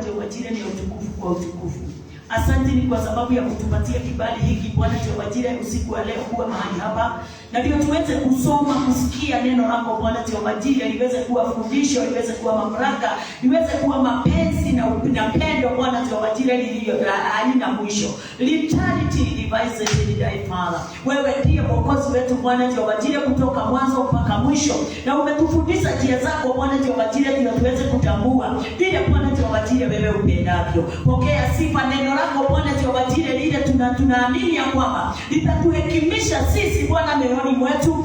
Jehova Jireh ni utukufu kwa utukufu. Asante ni kwa sababu ya kutupatia kibali hiki Bwana Jehova Jireh usiku wa leo kuwa mahali hapa. Na ndio tuweze kusoma, kusikia neno lako Bwana Jehova Jireh, liweze kuwa fundisho, liweze kuwa mamlaka, liweze kuwa mapenzi na pendo Bwana Jehova Jireh lililo halina mwisho. Eternity devices in thy Father. Wewe ndiye Mwokozi wetu Bwana Jehova Jireh kutoka mwanzo mpaka mwisho. Na umetufundisha njia zako Bwana Jehova Jireh ili tuweze kutambua vile Bwana Jehova Jireh wewe upendavyo. Pokea sifa neno lako Bwana Jehova Jireh lile tunaamini ya kwamba litatuhekimisha sisi Bwana mioyoni mwetu,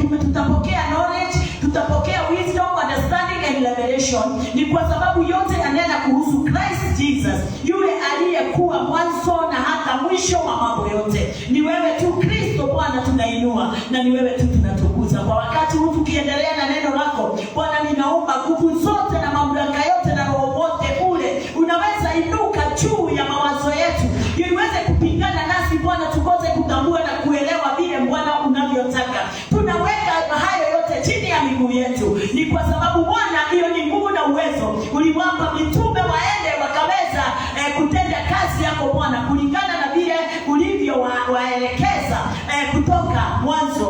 tutapokea knowledge, tutapokea wisdom, understanding and revelation. Ni kwa sababu yote yanena kuhusu Christ Jesus, yule aliyekuwa mwanzo na hata mwisho wa mambo yote. Ni wewe tu Kristo Bwana tunainua, na ni wewe tu tunatukuza. Kwa wakati huu tukiendelea na neno lako Bwana, ninaomba nguvu zote na mamlaka yote na roho wote ule unaweza inuka juu ya mawazo yetu, ili uweze kupingana nasi Bwana, tukose kutambua na kuelewa vile Bwana unavyotaka. Tunaweka hayo yote chini ya miguu yetu. Ni kwa sababu Bwana hiyo ni nguvu na uwezo uliwapa mitume waende wakaweza kutenda kazi yako Bwana, kulingana na vile ulivyo waelekeza kutoka mwanzo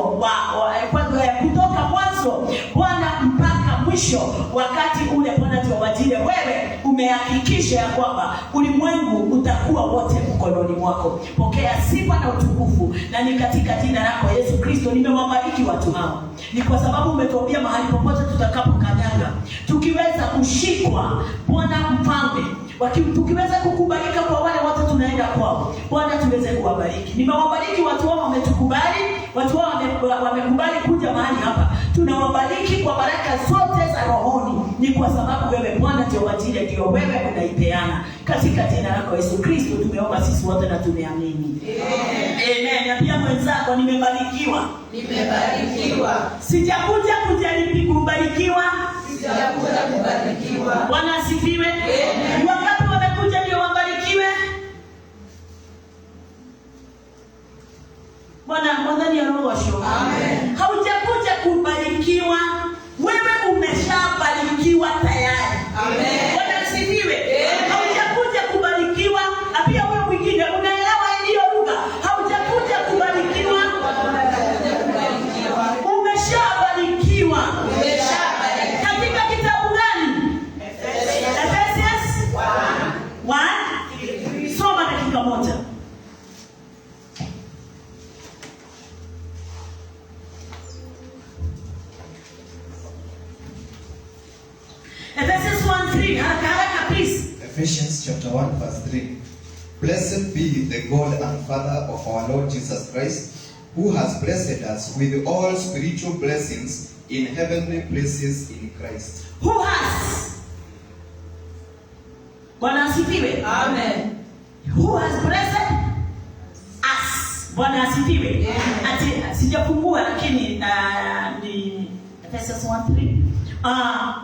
kutoka mwanzo Bwana mpaka mwisho. Wakati ule Bwana Jehova Jireh, wewe umehakikisha ya kwamba ulimwengu utakuwa wote mkononi mwako. Pokea sifa na utukufu, na ni katika jina lako Yesu Kristo nimewabariki watu hao. Ni kwa sababu umetuambia mahali popote tutakapokanyaga tukiweza kushikwa Bwana Mfalme, tukiweza kukubalika kwa wale wote tunaenda kwao Bwana, tuweze kuwabariki. Nimewabariki watu wao, wametukubali, watu wao wamekubali kuja mahali hapa. Tunawabariki kwa baraka zote za rohoni. Ni kwa sababu wewe Bwana Jehova Jireh ndio wewe unaipeana. Katika jina lako Yesu Kristo tumeomba sisi wote na tumeamini. Amen. Na pia mwenzako, nimebarikiwa. Sijakuja kujaribu kubarikiwa. Sijakuja kubarikiwa. Bwana asifiwe. Amen. Wangapi wamekuja ndio wabarikiwe? Bwana mwadhani aroosho. Amen. Haujakuja kubarikiwa, wewe umeshabarikiwa tayari. Amen. Bwana asifiwe. Amen. Haujakuja kubarikiwa, pia wewe mwingine unaelewa hiyo lugha. Haujakuja kubarikiwa, umeshabarikiwa. Katika kitabu gani? Ephesians 1. Soma dakika moja. Ephesians 1:3. Haraka please. Ephesians chapter 1 verse 3. Blessed be the God and Father of our Lord Jesus Christ, who has blessed us with all spiritual blessings in heavenly places in Christ. Who has? Bwana asifiwe. Amen. Who has blessed us? Bwana asifiwe. Ati sijafungua lakini ni Ephesians 1:3.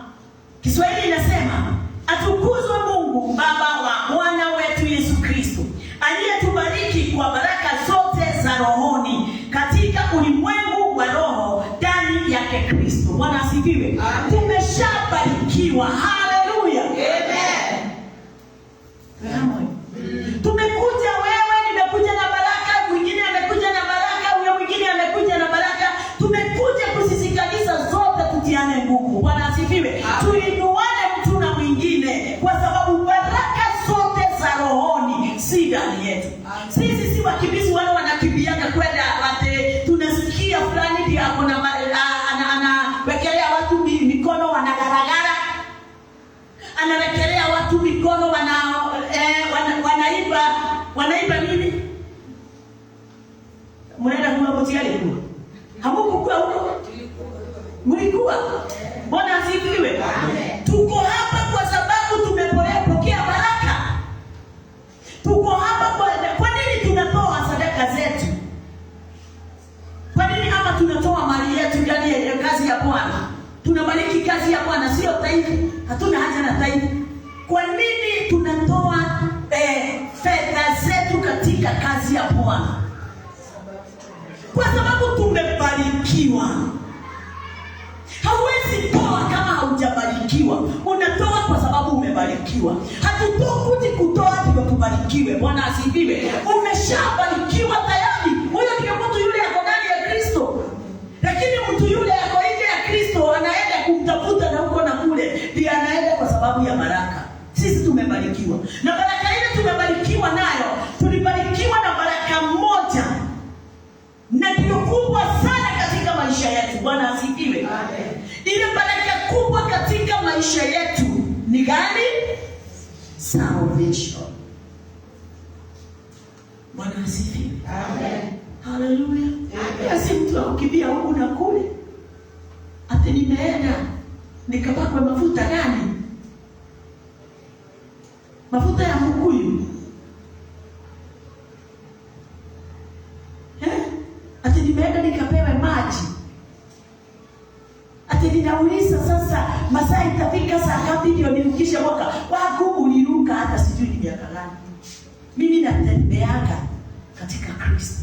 Kiswahili inasema, atukuzwe Mungu Baba wa Bwana wetu Yesu Kristo, aliyetubariki kwa baraka zote za rohoni katika ulimwengu wa roho ndani yake Kristo. Bwana asifiwe. Tumeshabarikiwa. Haleluya. Amen. Tumekuja, wewe nimekuja na baraka, mwingine amekuja na baraka, huyo mwingine amekuja na baraka. Tumekuja kusisikanisa zote, tutiane nguvu. Bwana asifiwe. Tuinuane mtu na mwingine, kwa sababu baraka zote za rohoni si ndani yetu. Sisi si wakimbizi wale wanakimbiana kwenda wate, tunasikia fulani ndio anawekelea watu mikono wanagaragara, anawekelea watu mikono wanaiba nini? Mnaenda kwa mtiali kwa hamukukua huko? Mlikuwa? Bwana asifiwe. Tuko hapa kwa sababu tumepokea baraka. Tuko hapa kwa nini tunatoa sadaka zetu? Kwa nini hapa tunatoa mali yetu ndani ya kazi ya Bwana? Tunabariki kazi ya Bwana, sio taifa. Hatuna haja na taifa. Kwa nini tunatoa fedha zetu katika kazi ya Bwana? Kwa sababu tumebarikiwa. Hauwezi toa kama haujabarikiwa. Unatoa kwa sababu tumebarikiwa. Hatutokuti kutoa ndio tubarikiwe. Bwana asifiwe. Umeshabarikiwa tayari. Huyo ni mtu yule ako ndani ya Kristo. Lakini mtu yule ako nje ya Kristo anaenda kumtafuta na huko na kule, ndiye anaenda kwa sababu ya baraka. Sisi tumebarikiwa. Na baraka ile tumebarikiwa nayo, tulibarikiwa na baraka moja. Na ndio kubwa sana katika maisha yetu. Bwana asifiwe. Amen. Ile baraka kubwa katika maisha yetu ni gani? Salvation. Bwana asifiwe. Amen. Hallelujah. Asi mtu akukimbia huku na kule. Ati nimeenda nikapakwe mafuta gani? Mafuta ya mkuyu. Ati nimeenda nikapewe maji. Ati ninauliza sasa masaa itafika saa ngapi ndio nirukishe mwaka? Wangu uliruka hata sijui ni miaka gani. Mimi natembeaga katika Kristo.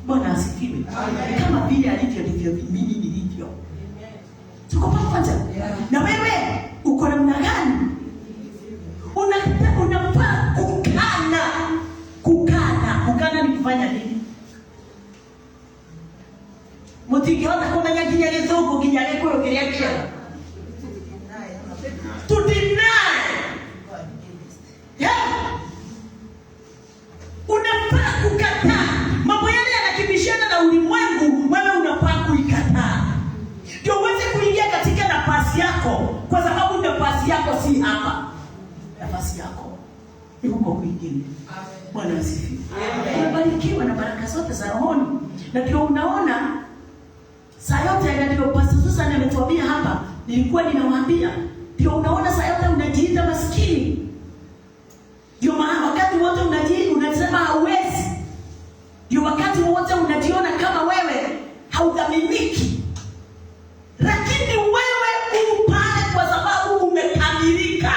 Bwana asifiwe. Kama vile alivyo ndivyo mimi nilivyo. Tuko pamoja? Na wewe uko namna gani? Unafaa kukana ni kufanya nini? Mutikiona kumenya kinya githugu kinya gikuru kiria kiega. To deny. Yeah. Unafaa kukataa. Mambo yale yanakibishana na ulimwengu, wewe unafaa kuikataa. Ndio uweze kuingia katika nafasi yako, kwa sababu nafasi yako si hapa. Nafasi yako ni huko kwingine. Bwana asifiwe. Unabarikiwa na baraka zote za rohoni. Na ndio unaona saa yote ndio Pastor Susan ametuambia hapa, nilikuwa ninawaambia, ndio unaona saa yote unajiita maskini. Ndio maana wakati wote unasema hauwezi. Ndio wakati wote unajiona kama wewe haudhaminiki. Lakini wewe upale kwa sababu umekamilika.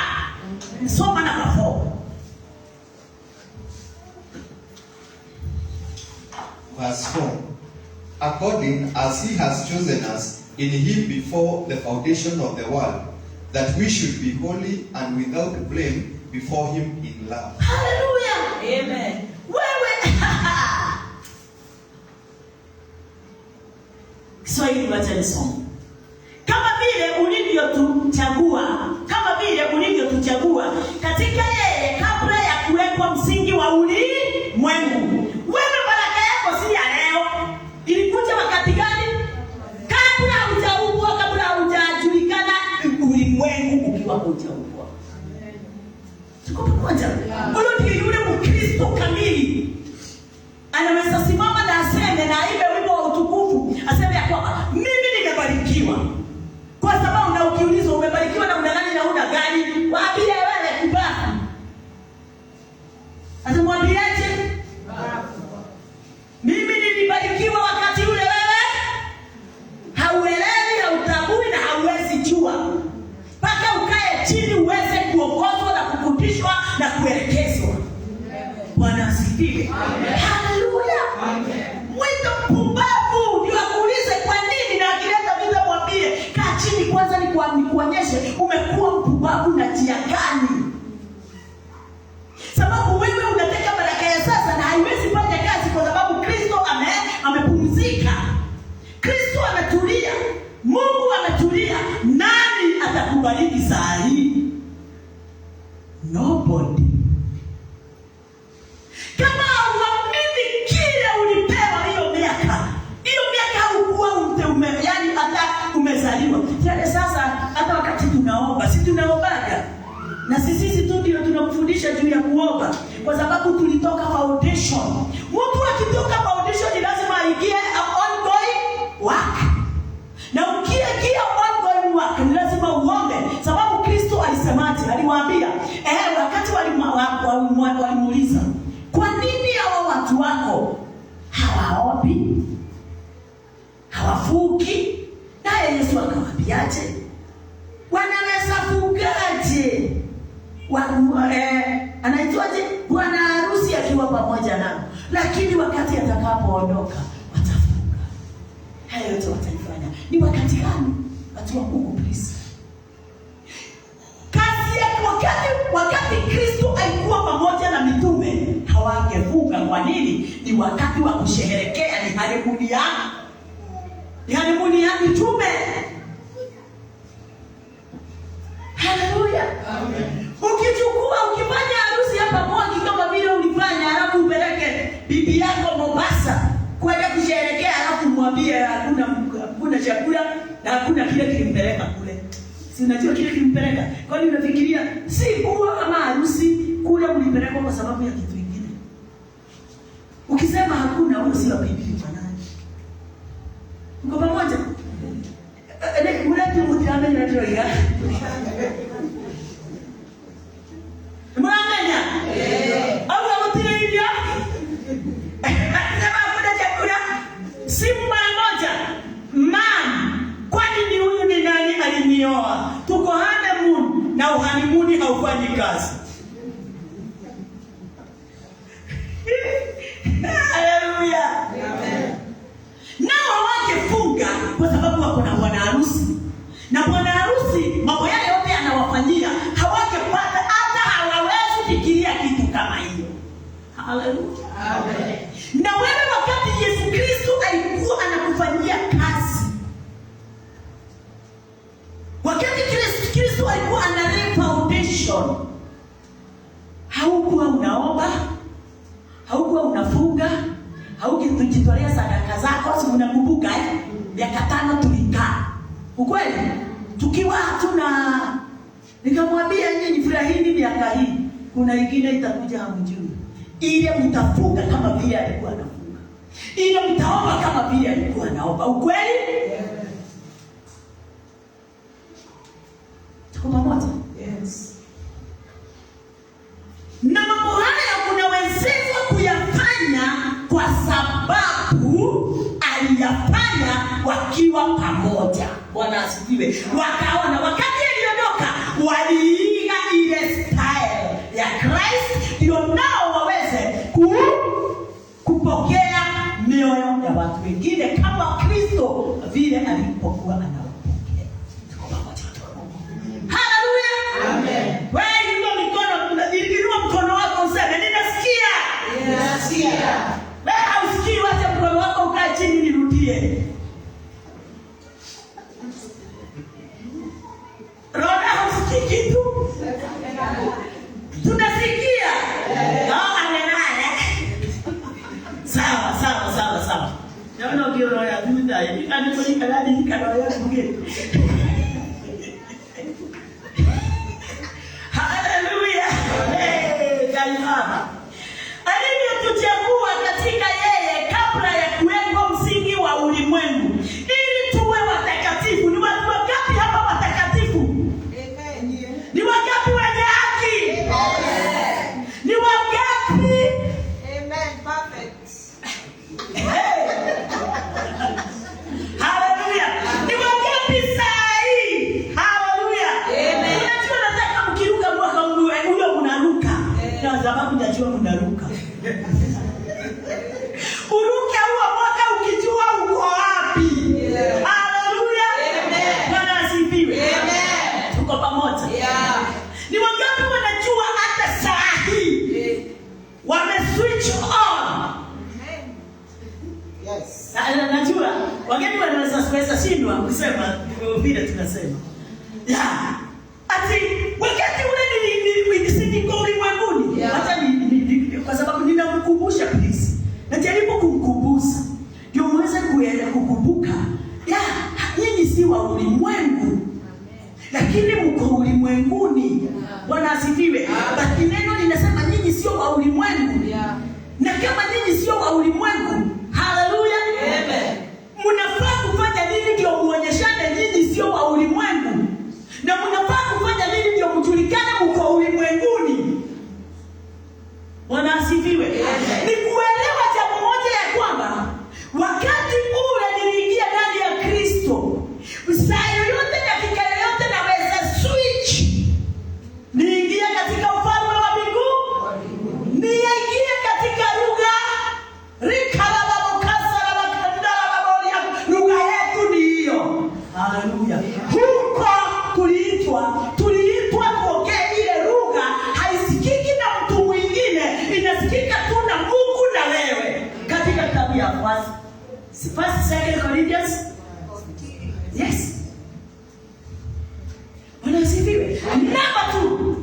Soma na mafo. Verse 4. According as he has chosen us in him before the foundation of the world, that we should be holy and without blame before him in love. Hallelujah. Amen. Wewe Kiswahili wacha nisome. Kama vile ulivyotuchagua katika yeye kabla ya kuwekwa msingi wa ulimwengu. Wewe baraka yako si ya leo. Ilikuja wakati gani? Kabla hujaumbwa, kabla hujajulikana ulimwengu ukiwa hujaumbwa. Tuko pamoja? Ule ni yule Mkristo kamili. Anaweza simama na aseme na ibe wimbo wa utukufu, aseme ya kwamba mimi nimebarikiwa. Kwa sababu na ukiulizwa umebarikiwa na una nani na una gani? Waambie wewe kubaki. Atamwambiaje? Mimi nilibarikiwa wakati ule wewe hauelewi, hautambui na hauwezi jua. Paka ukae chini uweze kuongozwa na kufundishwa na kuelekezwa. Bwana asifiwe. Haleluya. Amen. Mwito mpumbavu ndio akuulize kwa nini, na akileta vita mwambie kaa chini kwanza nikuonyeshe umekuwa mpumbavu na njia gani. Sababu wewe unataka baraka ya sasa na haiwezi fanya kazi kwa sababu Kristo amepumzika. Kristo ametulia. Mungu ametulia. Nani atakubariki saa hii? Nobody. Kama uamini kile ulipewa hiyo miaka haukuwa yani hata umezaliwa. Sasa hata wakati tunaomba, si tunaombaga. Na sisi tu ndio tunakufundisha juu ya kuomba, kwa sababu tulitoka foundation. Mtu akitoka foundation ni lazima aingie ongoing work. Na ukiingia ongoing work ni lazima uombe, sababu Kristo alisemaje? Aliwaambia, wakati walimuuliza, kwa nini hawa watu wako hawaombi? Hawafuki? Naye Yesu akamwambiaje? Wanaweza fugaje? Anaitwaje? Bwana harusi akiwa pamoja nao. Lakini wakati atakapoondoka watafunga. Hayo yote wataifanya. Ni wakati gani? Watu wa Mungu please. Kazi ya wakati Kwa nini? Ni wakati wa kusherehekea, ni honeymoon yangu. Ni honeymoon ya mitume. Haleluya. Amen. Ukifanya harusi hapa Mwangi kama vile ulifanya, alafu upeleke bibi yako Mombasa kwenda kusherehekea, alafu mwambie hakuna chakula na hakuna kile kilimpeleka kule. Si unajua kile kilimpeleka? Kwani unafikiria si kuwa kama harusi kule mlipelekwa kwa sababu ya kitu kingine? Ukisema hakuna, wewe si wa bibi kwa nani? Mko pamoja? Mulete mutame na troika. Mwananya? Au mtile hiyo? Sema kuna chakula. Si mara moja. Kwani ni huyu ni nani alinioa? Tuko honeymoon na honeymoon haufanyi kazi. Haleluya. Amen. Nao wangefunga kwa sababu wako na bwana harusi. Na bwana harusi mambo yale yote anawafanyia, hawangepata hata hawawezi fikiria kitu kama hiyo. Haleluya. Amen. Na wewe wakati Yesu Kristo alikuwa anakufanyia kazi, wakati Kristo alikuwa analay foundation, haukuwa unaomba, haukuwa unafunga, haukujitolea sadaka zako. Si unakumbuka miaka 5 tulikaa. Ukweli? Tukiwa hatuna, nikamwambia nyinyi furahini miaka hii, kuna ingine itakuja hamjui. Ile mtafunga kama vile alikuwa anafunga. Ile mtaomba kama vile alikuwa anaomba. Ukweli? Tuko pamoja? Yes. Na mambo haya kuna wenzetu kuyafanya kwa sababu aliyafanya wakiwa pamoja. Bwana asifiwe. Wakaona wakati aliondoka, waliiga ile style ya Christ, ndio nao waweze kupokea mioyo ya watu wengine kama Kristo vile alipokuwa anawapokea. Tuko pamoja. Haleluya. Amen. Wewe ndio inua mkono wako useme ninasikia. Ninasikia. Wewe usikii, wacha mkono wako ukae chini nirudie. Roda usikii kitu? Tunasikia. Sawa. Naona ukiona ya dunia hii anifanyika hadi nikadao ya mgeni. Haleluya. Kaima. Alivyotuchagua katika yeye kabla ya kuwekwa msingi wa ulimwengu ili tuwe watakatifu. Ni watu wangapi hapa watakatifu? Amen. Ni wangapi wenye haki? Amen. Ni wangapi? Amen. Perfect. Haleluya. Ni wangapi sahi? Haleluya. Amen. Unajua nataka mkiruka mwaka huyo mnaruka. Kwa sababu najua mnaruka. Uruke huo mwaka ukijua uko wapi. Haleluya. Amen. Bwana asifiwe. Amen. Tuko pamoja. Yeah. Ni wangapi wanajua hata saa hii wame switch on? Yes. Najua wageni wanaweza shindwa kusema vile tunasema. Yeah. Ati wakati ule nilisindika ulimwenguni. Hata kwa sababu ninamkumbusha please. Najaribu kumkumbusha. Ndio muweze kukumbuka. Nyinyi si wa ulimwengu. Lakini mko ulimwenguni. Bwana asifiwe. Basi neno linasema nyinyi sio wa ulimwengu. Na kama nyinyi sio wa ulimwengu, haleluya. Amen. Mnafaa kufanya nini ndio muonyeshane nyinyi sio wa ulimwengu? Na mnafaa kufanya nini ndio mjulikane mko ulimwenguni? Bwana asifiwe. Ni kuelewa jambo moja ya kwamba wakati ule niliingia ndani ya Kristo, saa yoyote dakika yoyote naweza switch. Niingia katika ufalme wa mbinguni. Niingia katika lugha rikala Corinthians? Yes. Wanasifiwe. Number 2.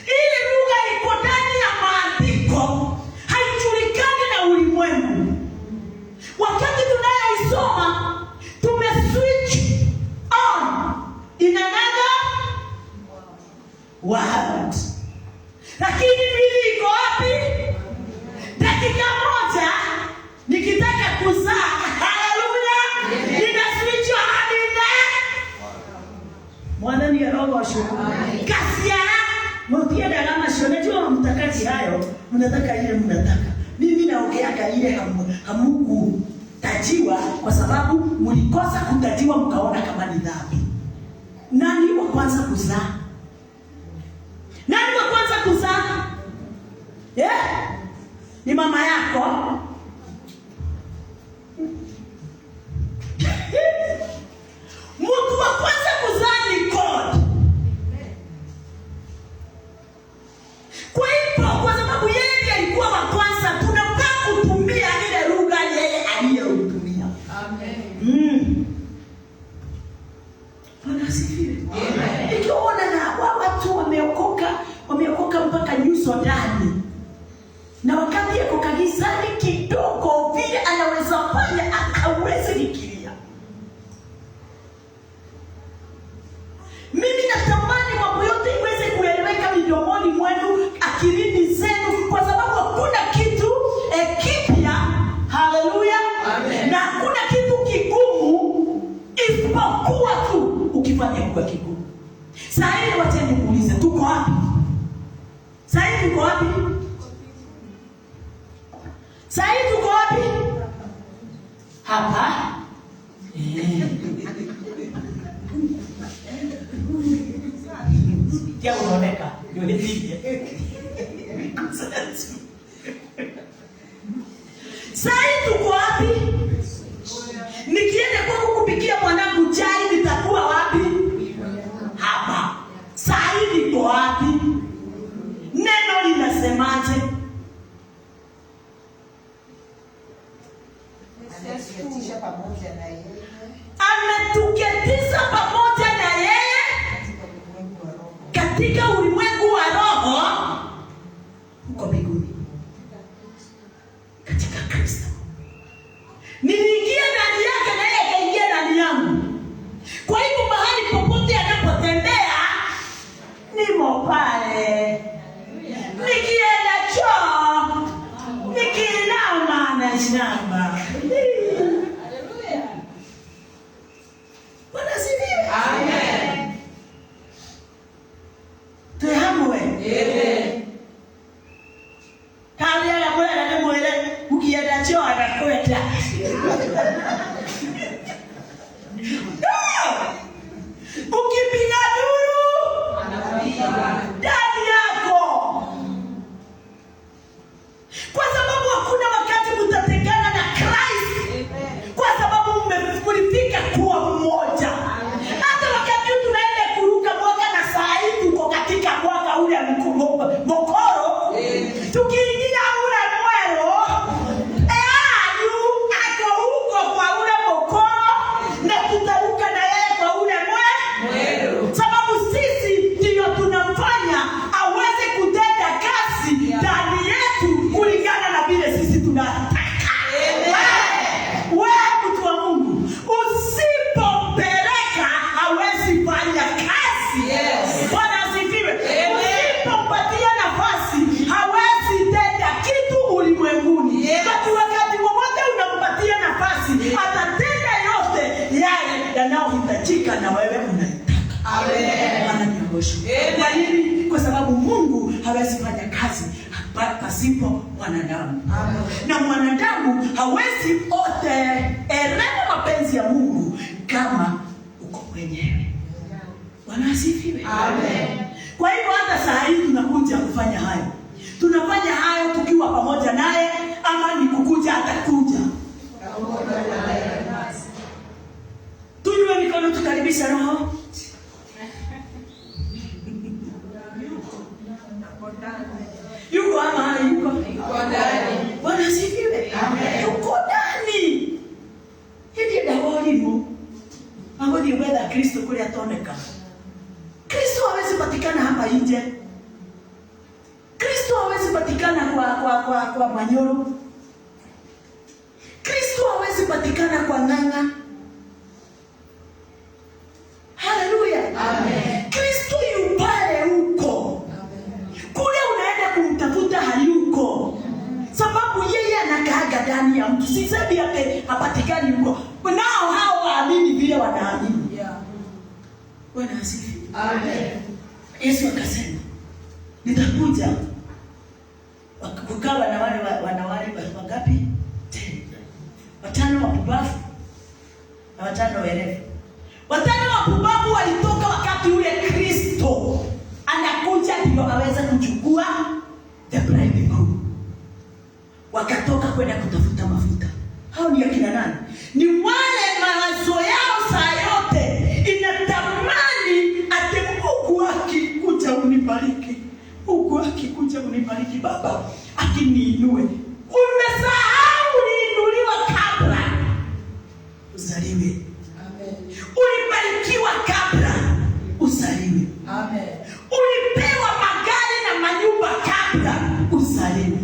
Ile lugha iko ndani ya maandiko, haijulikani na ulimwengu. Wakati tunayoisoma switch on in another world. Lakini mimi iko wapi? Dakika moja nikitaka kuzaa, haleluya, nina switch on in there. Mwana ni roho wa shukrani. Kasia, mtia dalama shone jua mtakaji hayo, mnataka ile mnataka. Mimi naongeaga ile hamuku tajiwa kwa sababu mlikosa kutajiwa mkaona kama ni dhambi. Nani wa kwanza kuzaa? Nani wa kwanza kuzaa? Ni mama yako. Mtu wa kwanza kuzaa ni God. Kwa hivyo kwa sababu yeye alikuwa wa kwanza, tunafaa kutumia ile lugha yeye aliyotumia. Amen. Bwana asifiwe. Amen. Ikiona na watu wameokoka mpaka nyuso ndani. Na wakati yako kanisani kidogo vile anaweza fanya akaweze nikilia. Mimi natamani mambo yote iweze kueleweka midomoni mwenu, akilini zenu, kwa sababu hakuna kitu kipya, haleluya, na hakuna kitu kigumu isipokuwa tu ukifanya kwa kigumu. Sasa hivi wacha niulize, tuko wapi? Sasa hivi tuko wapi? Sasa hivi tuko wapi? Hapa. Kia unaoneka yule bibi. Sasa tuko wapi? Nikienda kwa kupikia mwanangu chai nitakuwa wapi? Hapa. Sasa tuko wapi? Neno linasemaje? Ametuketisha pamoja na yeye. Ametuketisha pamoja na yeye katika ulimwengu wa roho huko mbinguni katika Kristo. Niliingia ndani yake na yeye akaingia ndani yangu. Kwa hivyo mahali popote anapotembea nimo pale. Nikienda choo, nikinama na shamba. Bwana asifiwe. Amen. Tuhamwe. Kalia ya mwele ni mwele ukienda choo anakwenda. Ukipiga duru anapiga ndani yako. Kwa sababu hakuna wakati mtatengana na Christ. Kwa sababu mmefika kuwa mmoja. Hata wakati tunaenda kuruka mwaka na saa hii tuko katika mwaka ule mkoro. Tukiingia ule mwero, ako huko kwa ule mkoro na tutaruka na yeye kwa ule mwero. Sababu sisi ndio tunafanya aweze kutenda kazi ndani yetu kulingana na vile sisi tunataka. Wewe mtu wa Mungu, usipompeleka hawezi fanya kazi. Bwana asifiwe. Usipompatia nafasi hawezi tenda kitu ulimwenguni. Wakati wowote unampatia nafasi atatenda yote yale yanayohitajika na wewe unayotaka. Amen. Kwa nini? Kwa sababu Mungu hawezi fanya kazi pasipo mwanadamu. Na mwanadamu hawezi elewa mapenzi ya Mungu kama uko mwenyewe. Bwana asifiwe. Amen. Kwa hivyo hata saa hii tunakuja kufanya hayo. Tunafanya hayo tukiwa pamoja naye, ama ni kukuja atakuja. Tunywe mikono tukaribisha Roho. Yuko ama yuko? Yuko ndani. Bwana asifiwe. Amen. Yuko ndani. Hili dawa inaonekana. Kristo hawezi patikana hapa nje. Kristo hawezi patikana kwa Manyoro. Kristo hawezi patikana kwa Ng'ang'a. Haleluya. Amen. Kristo yu pale huko. Amen. Kule unaenda kumtafuta hayuko. Sababu yeye anakaaga ndani ya mtu. Sisemi yake hapatikani huko. Nao hao waamini vile wanaamini. Yeah. Bwana asifiwe. Amen. Yesu akasema, nitakuja kukawa na wale wangapi? 10. 5 wapumbavu na 5 werevu. 5 wapumbavu walitoka wakati ule Kristo anakuja ndio aweze kuchukua the bride groom. Wakatoka kwenda kutafuta mafuta. Hao ni akina nani? Ni wale mawazo yao saa yote inatamani ati Mungu akikuja unibariki. Mungu akikuja unibariki Baba, akiniinue. Umesahau uliinuliwa kabla uzaliwe. Amen. Ulibarikiwa kabla uzaliwe. Amen. Ulipewa magari na manyumba kabla uzaliwe.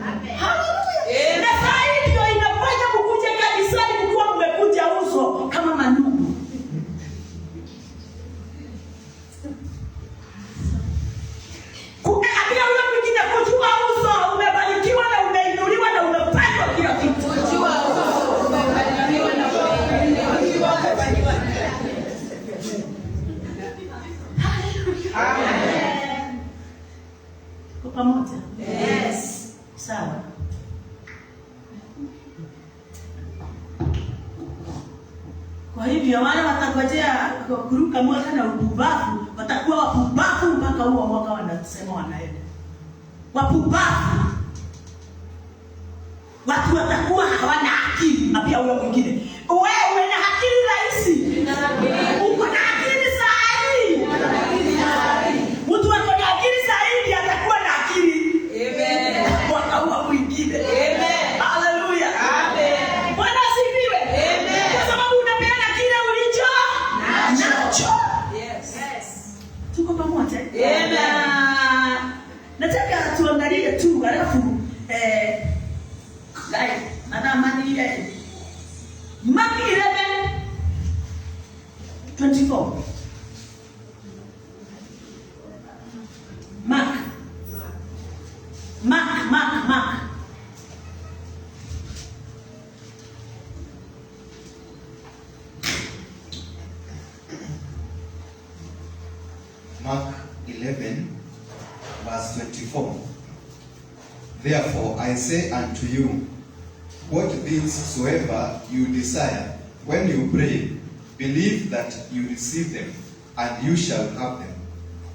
Amen. Haleluya. Na saa hii ndio inafanya mkuje kanisani mkiwa mmekuja uso kama mandugu. Kuambia ule mwingine kujua uso umebarikiwa na umeinuliwa na umepandwa kila kitu. Kujua uso umebarikiwa na umeinuliwa. Amen. Kwa pamoja? Yes. Sawa. Kwa hivyo wale watakojea kuruka mwaka na upumbavu watakuwa wapumbavu mpaka huo mwaka wanasema wanaenda. Wapumbavu. Watu watakuwa hawana akili. Na pia huyo mwingine, wewe una akili rahisi. Uko na akili sahihi. Mtu ako na akili sahihi atakuwa na akili. Amen. Mwaka huo mwingine. Amen. Haleluya. Amen. Bwana asifiwe. Amen. Kwa sababu unapeana kile ulicho nacho. Yes. Tuko pamoja? Amen. Nataka tuangalie tu halafu Mark 11:24. Mark. Mark 11, verse 24. Therefore I say unto you, what things soever you desire, when you pray, believe that you receive them, and you shall have them.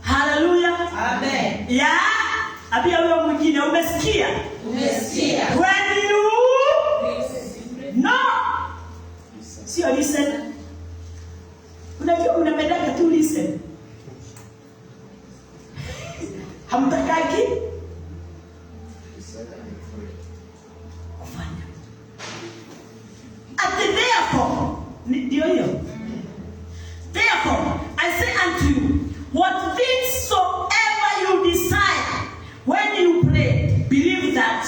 Hallelujah. Amen. Ya, abia wewe mwingine umesikia? Umesikia. When you no. Sio listen. Unajua unapenda tu listen. Hamtakaki kufanya. At the therefore, ndio hiyo. Therefore, I say unto you, what things soever you desire, when you pray, believe that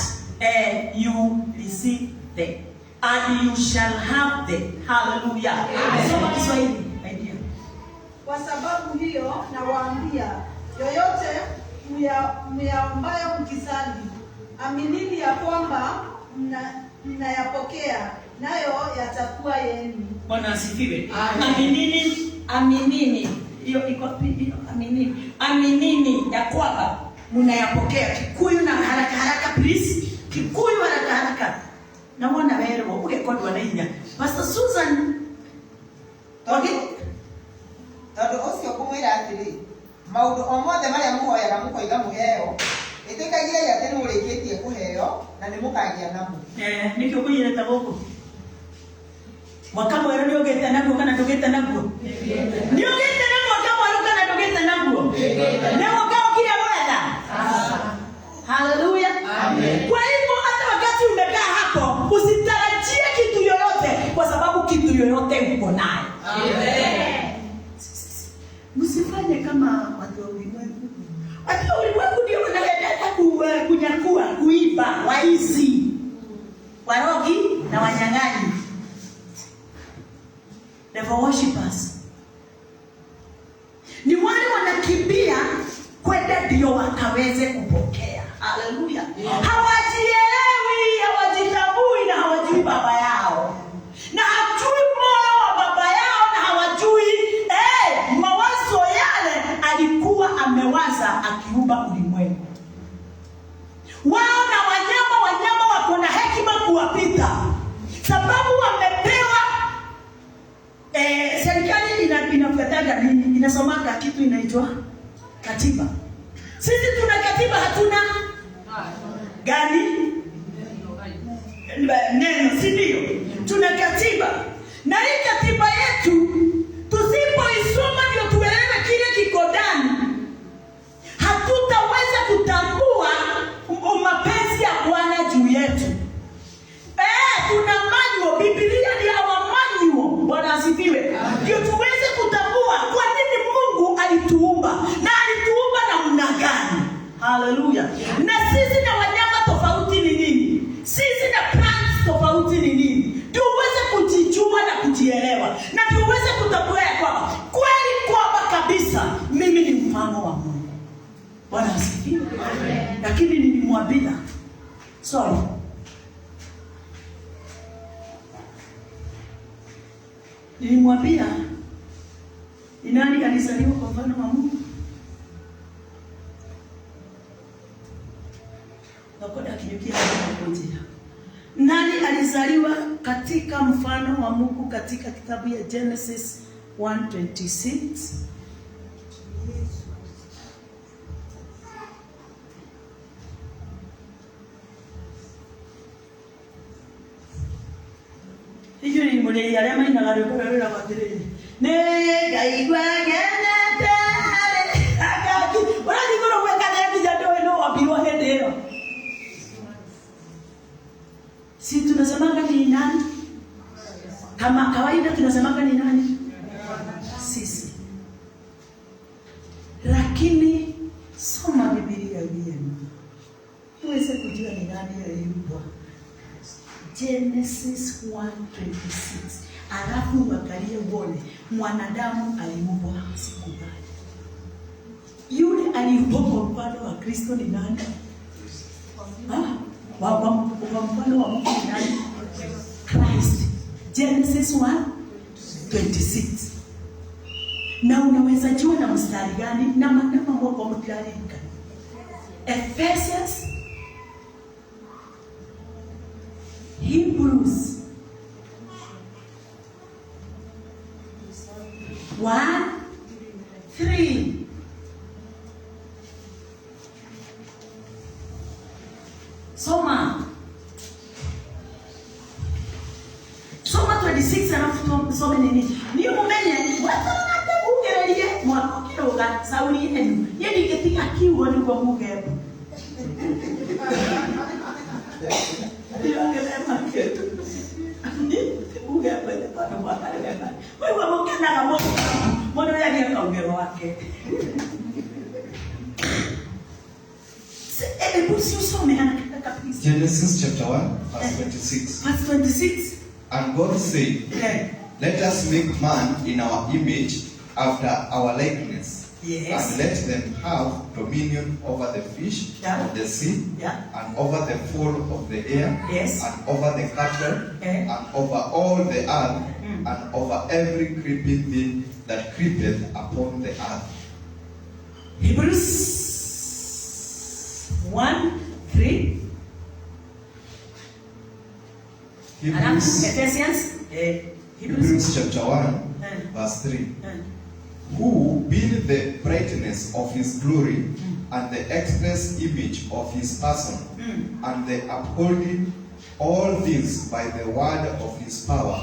you receive them, and you shall have them. Hallelujah. Soma Kiswahili, my dear. Kwa sababu hiyo nawaambia, yoyote myaombayo mkisali, aminini ya kwamba mnayapokea, nayo yatakuwa yenu. Bwana asifiwe. Aminini. Hiyo iko hiyo aminini. Aminini ya kwamba mnayapokea. Kikuyu na haraka please. Kikuyu haraka. Na mwana wewe ugekodwa na inya. Pastor Susan. Tondu ucio kumwira atiri maundu o mothe maria muhoyaga mukoiga muheo itikagiai ati nurikitie kuheo na nimukagia namo. Nikio kuyireta goko. Mwaka mwero ni ugete naguo kana ndugete naguo? Ni ugete na mwaka mwero kana ndugete naguo? Na mwaka ukira wetha? Hallelujah. Amen. Kwa hivyo hata wakati umekaa hapo usitarajie kitu yoyote kwa sababu kitu yoyote uko nayo. Amen. Hata ulimwengu ndio unaendelea kunyakua, kuiba, waizi, warogi na wanyang'anyi. Devil worshippers. Ni wale wanakimbia kwenda ndio wakaweze kupokea. Haleluya. Hawajielewi, hawajitambui na hawajui baba yao. Na hajui moyo wa baba yao na hawajui mawazo yale alikuwa amewaza akiumba ulimwengu. Wao na wanyama wako na hekima kuwapita. Sababu wamepewa serikali inafuataga nini? Inasomanga kitu inaitwa katiba. Sisi tuna katiba, hatuna gani? Neno, si ndio? Tuna katiba. Na hii katiba yetu tusipoisoma ndio tuelewe kile kiko ndani, hatutaweza kutambua mapenzi ya Bwana juu yetu. Tuna manual, Biblia ni our manual. Bwana asifiwe. Ndio tuweze kutambua kwa nini Mungu alituumba na alituumba namna gani. Haleluya. Na sisi na wanyama tofauti ni nini? Sisi na plants tofauti ni nini? Tuweze kujijua na kujielewa. Na tuweze kutambua kwamba kweli kwamba kabisa mimi ni mfano wa Mungu. Bwana asifiwe. Lakini nilimwambia nilimwambia ni nani alizaliwa kwa mfano wa Mungu? Nakoda kinyukia kupotea. Nani alizaliwa katika mfano wa Mungu katika kitabu ya Genesis 1:26? Hiyo ni mule ya lema inagarukura kwa tireni. Nega igwagana tare. Akaki. Wala nikoro weka na kijado eno wabirwa hedero. Si tunasemanga ni nani? Kama kawaida tunasemanga ni nani? Sisi. Lakini soma Biblia vyema. Tuweze kujua ni nani aliumbwa. Genesis 1:26. Alafu wakalie uone mwanadamu aliumbwa siku gani? Yule aliumbwa kwa mfano wa Kristo ni nani? Kwa mfano wa Mungu ni nani? Christ. Genesis 1:26. Na unaweza jua na mstari gani na maneno kwa mstari gani? Ephesians, Hebrews 1:3. Soma 26 alafu tusome nini? Ni mumenye watanate ungerelie mwako kiroga sauli yenu. Yeni ketika kiwo ni kwa Mungu hapo. Ndio angesema kitu. Mungu hapo ile kwa mwaka ile. Wewe Mungu na Mungu. Mbona yeye akaongea wake? Genesis chapter 1 verse 26. Verse 26. And God said, let us make man in our image after our likeness. Yes. And let them have dominion over the fish of the sea, and over the fowl of the air, and over the cattle, and over all the earth, and over every creeping thing that creepeth upon the earth. Hebrews 1:3. Hebrews chapter 1 verse 3. Who being the brightness of his glory and the express image of his person, and the upholding all things by the word of his power,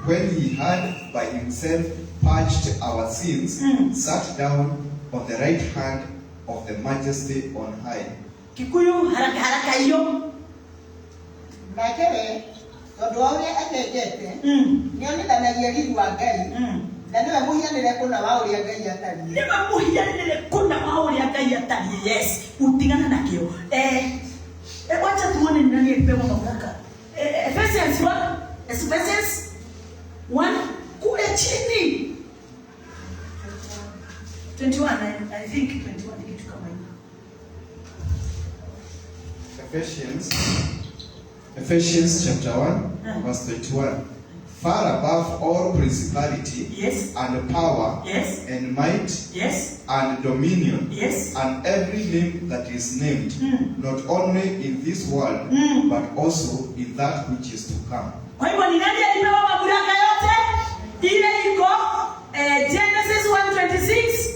when he had by himself purged our sins, sat down on the right hand of the majesty on high. Kikuyu haraka hiyo. Nakere, todo ore atejete. Nione danagia liwa gari. Na niwe muhianire kuna wa uria Ngai atariĩ. Niwe muhianire kuna wa uria Ngai atariĩ. Yes, utigana nakio. Wacha tuone ni nani alipewa mamlaka. Ephesians 1 kule chini. 21, I think 21 ni kitu kama hiyo. Ephesians chapter 1 verse 21. Far above all principality, yes, and power, yes, and might, yes, and dominion, yes, and every name that is named, not only in this world, but also in that which is to come. Kwa hivyo ni nani alipewa mamlaka yote? Ile iko Genesis 1:26,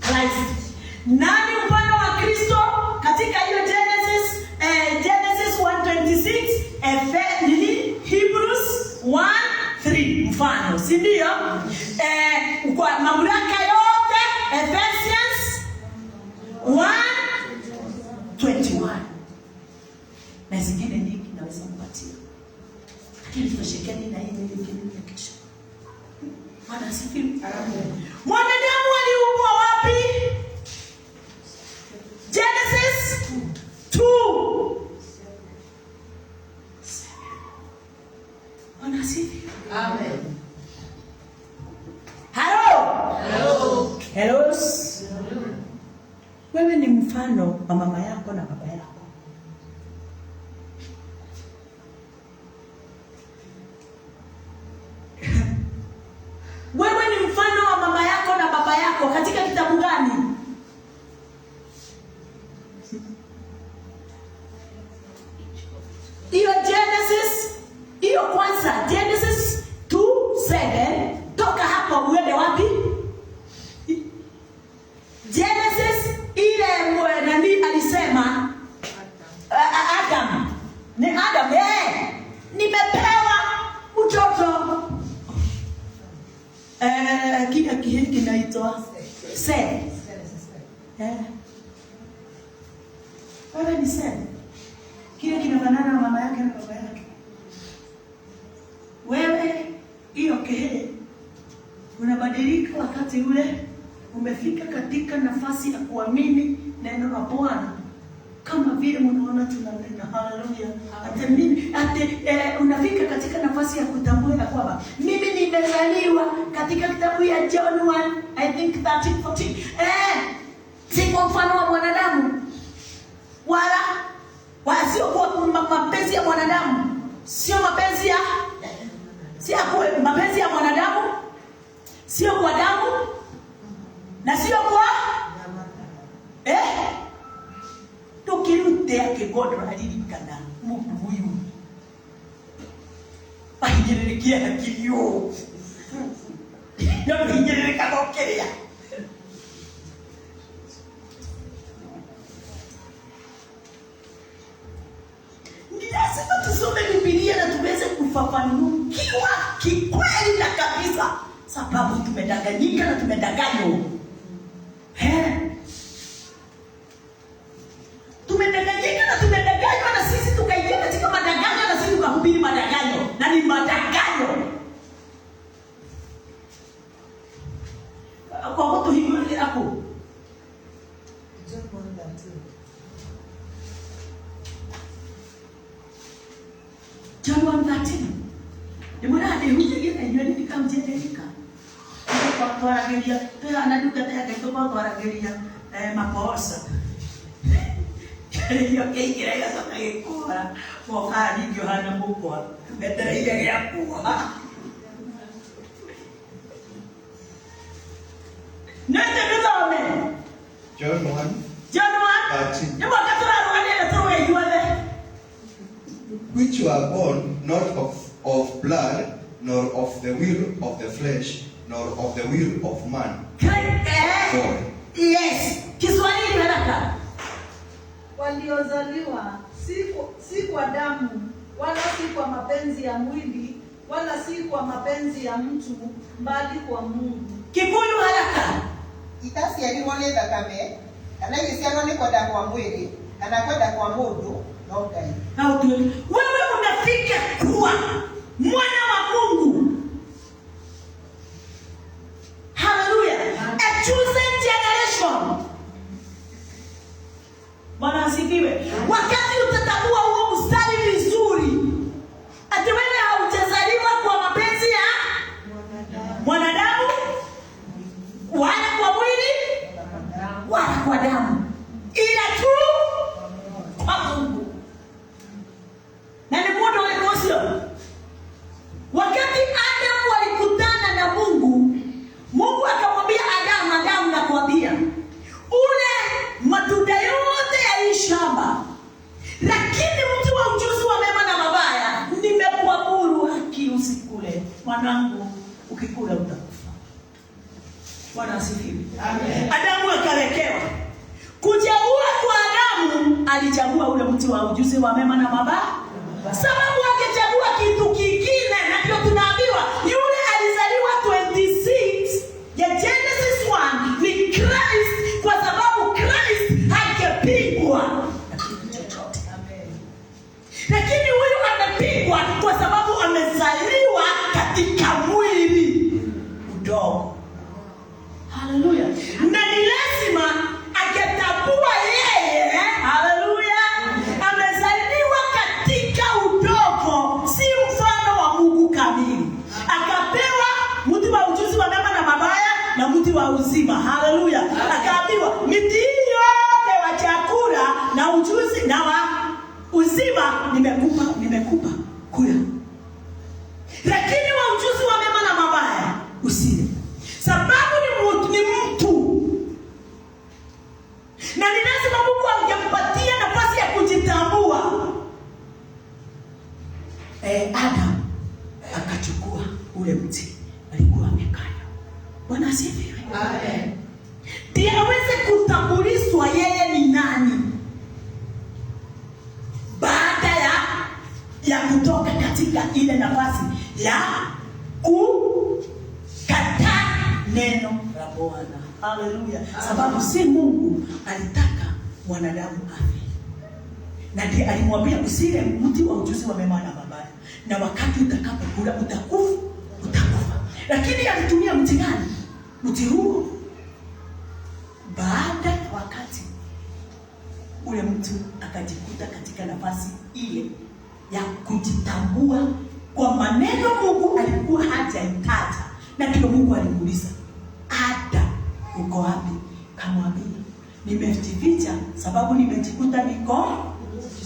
Christ. Nani upande wa Kristo katika hiyo Genesis 1:26, Hebrews 1:3 mfano, si ndio? Kwa mamlaka yote Ephesians 1:21. Na zingine nyingi naweza kupatia. Lakini tunashikeni na hii nyingine ya kesho. Bwana asifiwe. Mwanadamu aliumbwa wapi? Genesis 2. Bwana asifiwe. Amen. Hello. Hello. Wewe ni mfano wa mama yako na baba yako. Wewe ni mfano wa mama yako na baba yako katika kitabu gani? Hiyo Genesis, hiyo kwanza Genesis 2:7, toka hapo uende wapi? Genesis ile nani alisema Adam. Ni Adam, nimepewa mtoto kile kinaitwa Seth. Wewe ni Seth. Kile kinafanana na mama yake na baba yake. Wewe hiyo kehe unabadilika wakati ule umefika katika nafasi ya kuamini neno la Bwana. Kama vile mnaona tunanena haleluya. Hata mimi unafika katika nafasi ya kutambua kwamba mimi nimezaliwa katika kitabu ya John 1 I think 13:14. Si kwa mfano wa mwanadamu. Wala sio kwa mapenzi ya mwanadamu. Sio mapenzi ya mapenzi ya mwanadamu. Sio kwa damu. Na sio kwa tukirute yake godora alirikana mtu huyu ahinyererikia akilio na ahinyererika gokeria ni lazima tusome Biblia na tuweze kufafanukiwa kikweli na kabisa, sababu tumedanganyika na tumedanganywa. Tumedanganyika na tumedanganywa na sisi tukaingia katika madanganyo na sisi tukahubiri madanganyo na ni madanganyo. Kwa watu hivi hapo. John 1:13. Ni mwana aliyehudhuria na yeye nikamjendeleka. Kwa kuaragelia, tena anaduka tayari kwa kuaragelia makosa. Yo kira ya sana ikora mo hadi Yohana mukwa betara ya yakwa nende bidome John 1. Ni wakati wale tuwe yuale Which were born not of blood, nor of the will of the flesh, nor of the will of man. God. Yes. Kiswahili haraka. Waliozaliwa si kwa damu, wala si kwa mapenzi ya mwili, wala si kwa mapenzi ya mtu, bali kwa Mungu. Kikuyu haraka. Itasiariwo ni thakame, kana igiciarwo ni kwenda kwa mwili, kana kwenda kwa mundu, no Ngai. Na utuwe. Wewe unafika kuwa mwana wa Mungu. Bwana asifiwe. Wakati utatambua huo mstari vizuri, ati wewe haujazaliwa kwa mapenzi ya mwanadamu, wala kwa mwili, wala kwa damu, ila tu kwa Mungu. Na ni muda ulikosio. Wakati Adamu walikutana na Mungu, Mungu akamwambia Adamu, nakwambia ule matunda yote ya hii shamba, lakini mti wa ujuzi wa mema na mabaya nimekuamuru haki usikule. Mwanangu, ukikula utakufa. Bwana asifiwe. Amen. Adamu akawekewa kuchagua. Kwa Adamu alichagua ule mti wa ujuzi wa mema na mabaya, sababu angechagua kitu kingine, na ndio tunaambiwa yule alizaliwa 26 ya Genesis 1 ni Christ, kwa sababu Christ hangepigwa na kitu chochote. Amen. Lakini huyu amepigwa kwa sababu amezaliwa katika mwili mdogo. Haleluya. Na ni lazima akatambua yeye, haleluya, amezaliwa katika udogo, si mfano wa Mungu kamili. Akapewa mti wa ujuzi wa mema na mabaya na mti wa uzima. Haleluya. Akaambiwa miti yote wa chakula na ujuzi na wa uzima nimekupa kula, lakini wa ujuzi wa mema na mabaya usile, sababu ni mtu. Na ni lazima Mungu angempatia nafasi ya kujitambua. Adam akachukua ule mti alikuwa amekanya. Bwana asifiwe. Amen. Ndiye aweze kutambulishwa yeye ni nani baada ya kutoka katika ile nafasi ya kukataa neno la Bwana. Haleluya. Sababu si Mungu alitaka mwanadamu afe, na ndiye alimwambia usile mti wa ujuzi wa mema na mabaya, na wakati utakapokula utakufa. Lakini alitumia mti gani? Mti huo. Baada ya wakati ule mtu akajikuta katika nafasi ile ya kujitambua kwa maneno Mungu alikuwa hajaitaja, na ndio Mungu alimuuliza, Adam, uko wapi? Kamwambia, nimejificha sababu nimejikuta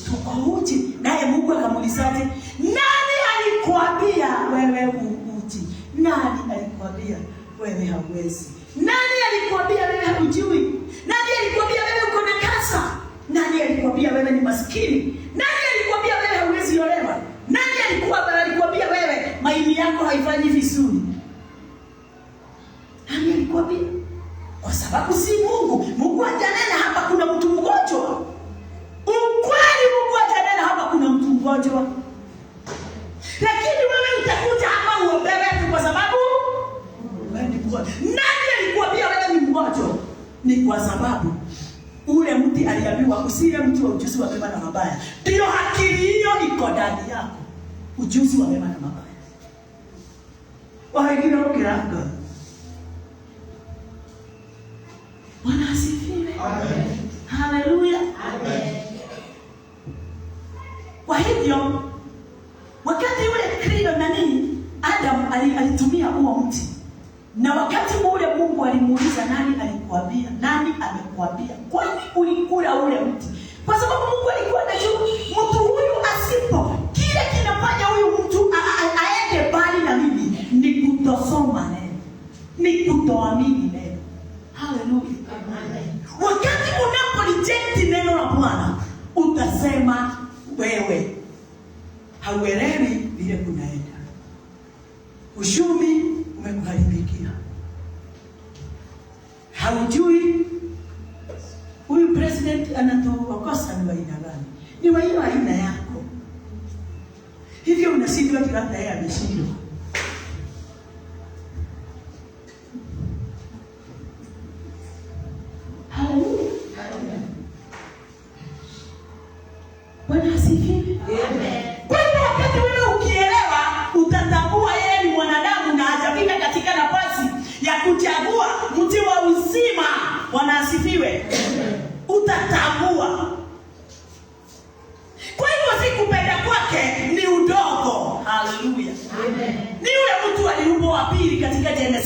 tuko uchi. Naye Mungu akamuulizaje, nani alikwambia wewe uchi? Nani alikwambia wewe hauwezi? Nani alikwambia wewe hujui? Nani alikwambia wewe uko na kasa? Nani alikwambia wewe ni maskini? Nani alikwambia wewe hauwezi olewa? Nani alikwambia wewe maini yako haifanyi vizuri? Nani alikwambia? Kwa sababu si Mungu. Mungu hajanena hapa kuna mtu mgonjwa. Ukweli Mungu hajanena hapa kuna mtu mgonjwa. Lakini wewe utakuja hapa uombewe kwa sababu wewe ni mgonjwa. Nani alikwambia wewe ni mgonjwa? Ni kwa sababu ule mti aliambiwa usile mti wa ujuzi wa mema na mabaya. Ndio akili hiyo iko ndani yako. Ujuzi wa mema na mabaya. Wahigina ukiranga. Bwana asifiwe. Amen. Haleluya. Amen. Kwa hivyo wakati ule Kristo Adam alitumia huo mti, na wakati ule Mungu alimuuliza nani alikwambia? Nani amekwambia? Kwani ulikula ule mti? Kwa sababu Mungu alikuwa anajua mtu huyu asipo kile kinafanya huyu mtu aende mbali na mimi ni kutosoma neno, ni kutoamini neno. Haleluya. Amen. Wakati unapo reject neno la Bwana utasema wewe hauelewi vile kunaenda. Ushumi umekuharibikia. Haujui huyu president anatuokosa ni wa aina gani? Ni wa hiyo aina yako. Hivyo unashindwa kila yeye ameshindwa. Haleluya. Bwana asifiwe. Amen. Kwa hiyo wakati wewe ukielewa utatambua yeye ni mwanadamu na hajafika katika nafasi ya kuchagua mti wa uzima. Bwana asifiwe. Utatambua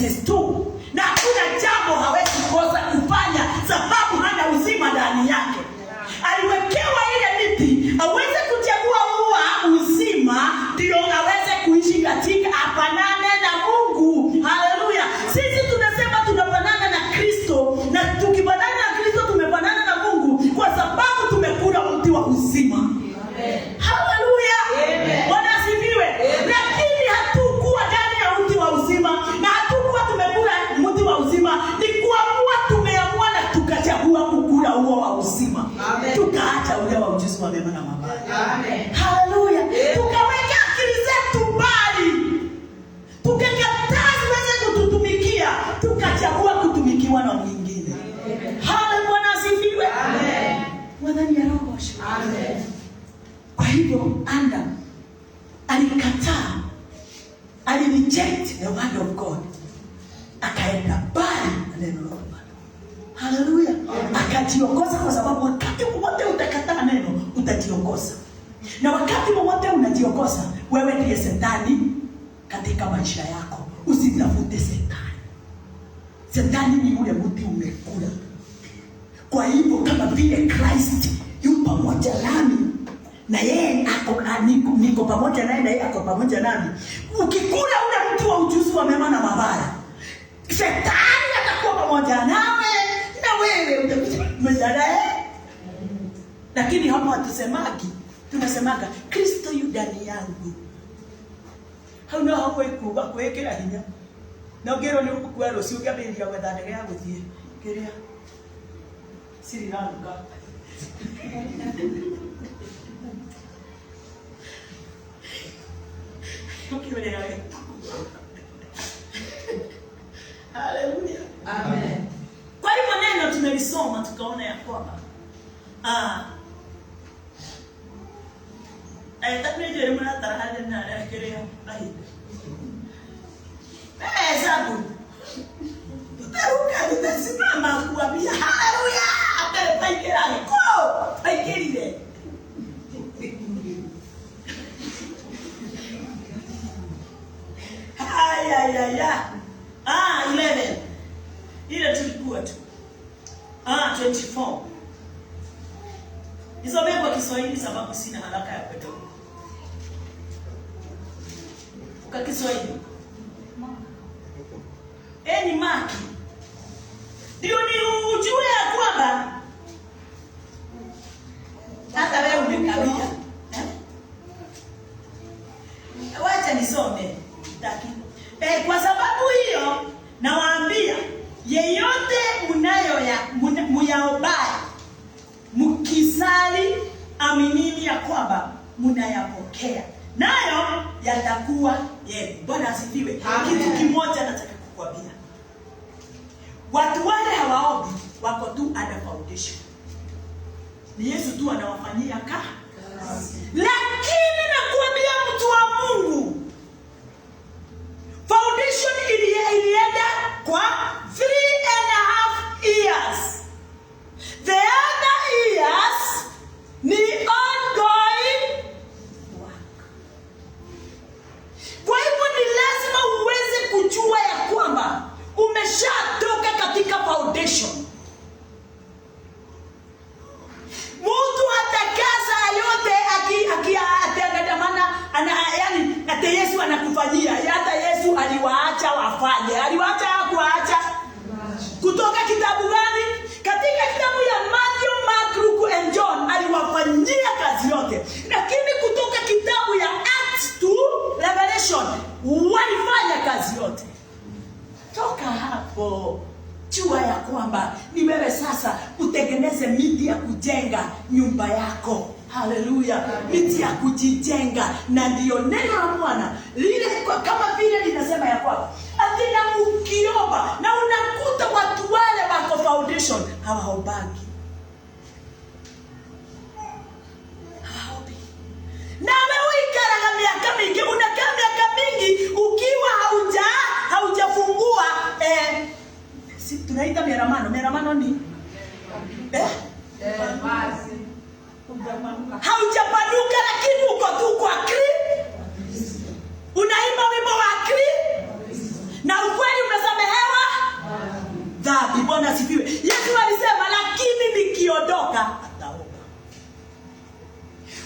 Genesis 2, na hakuna jambo hawezi kosa kufanya sababu hana uzima ndani yake. Aliwekewa ile miti aweze kuchagua ua uzima, ndio aweze kuishi katika, afanane na Mungu. Haleluya! Sisi tunasema tunafanana na Kristo, na tukifanana na Kristo tumefanana na Mungu kwa sababu tumekula mti wa uzima. Amen. Haleluya. Amen. Bwana asifiwe. Lakini hatukuwa ndani ya mti wa uzima, na hatukuwa tumekula mti wa uzima, ni kuamua, tumeamua na tukachagua kukula huo wa uzima. Amen. Tukaacha ule wa ujuzi wa mema na mabaya. Amen. Haleluya. Tukaweka akili zetu mbali, tukakataa ziweze kututumikia, tukachagua kutumikiwa na mwingine. Haleluya. Bwana asifiwe. Amen. Wadhani ya roho. Amen. Kwa hivyo Adam alikataa, alireject the word of God, akaenda mbali na neno la Mungu. Haleluya. Akajiongoza, kwa sababu wakati wote utakataa neno utajiongoza, na wakati wote unajiongoza, wewe ndiye Shetani katika maisha yako. Usitafute Shetani. Shetani ni yule mtu umekula. Kwa hivyo kama vile Christ yupo pamoja nami, na yeye niko pamoja naye, na yeye ako pamoja nami, ukikula ule mtu wa ujuzi wa mema na mabaya, Shetani atakuwa pamoja nawe, na wewe utakuwa pamoja naye. Lakini hapo hatusemagi, tunasemaga Kristo yu ndani yangu. Hauna hapo ikuba kwekera hinya. Na ngero ni ukukua rucio ngambiria gwetha ndege ya guthie kiria Sri Lanka. Haleluya. Amen. Kwa hivyo neno tumelisoma tukaona ya kwamba takuja ni mwana tarahade na kiria ahidi. Sabu tutaruka, tutasimama kuambia haleluya, atakayepaikira ko paikirire. Aya 11 ile tulikuwa tu 24. Nisome kwa Kiswahili sababu sina haraka ya kwenda huko. Kwa Kiswahili ni Maki. Ndio ni ujue ya kwamba hata wewe umekabia. Wacha nisome. Kwa sababu hiyo nawaambia, yeyote muyaobaye mkisali, aminini ya kwamba mnayapokea, nayo yatakuwa yenu. Bwana asifiwe. Kitu kimoja nataka kukwambia, watu wale hawaombi, wako tu under foundation. Ni Yesu tu anawafanyia kazi. Lakini nakuambia mtu wa Mungu, foundation ilienda kwa 3.5 years. The other years ni ongoing work. Kwa hivyo ni lazima uweze kujua ya kwamba umeshatoka katika foundation. Mtu atakaza yote akiangadamana yani hata Yesu anakufanyia. Hata Yesu aliwaacha wafanye. Aliwaacha kuacha. Kutoka kitabu gani? Katika kitabu ya Matthew, Mark, Luke and John aliwafanyia kazi yote. Lakini kutoka kitabu ya Acts to Revelation walifanya kazi yote. Toka hapo jua ya kwamba ni wewe sasa utengeneze miti ya kujenga nyumba yako. Haleluya. Miti ya kujijenga. Na ndio neno la Bwana lile kama vile linasema ya kwamba atina ukiomba, na unakuta watu wale wako foundation hawaombangi. Na wewe ikara miaka mingi, unakaa miaka mingi ukiwa haujafungua si tunaita meramano ni basi haujapanuka, lakini uko tu kwa Kristo. Unaimba wimbo wa Kristo na ukweli unasema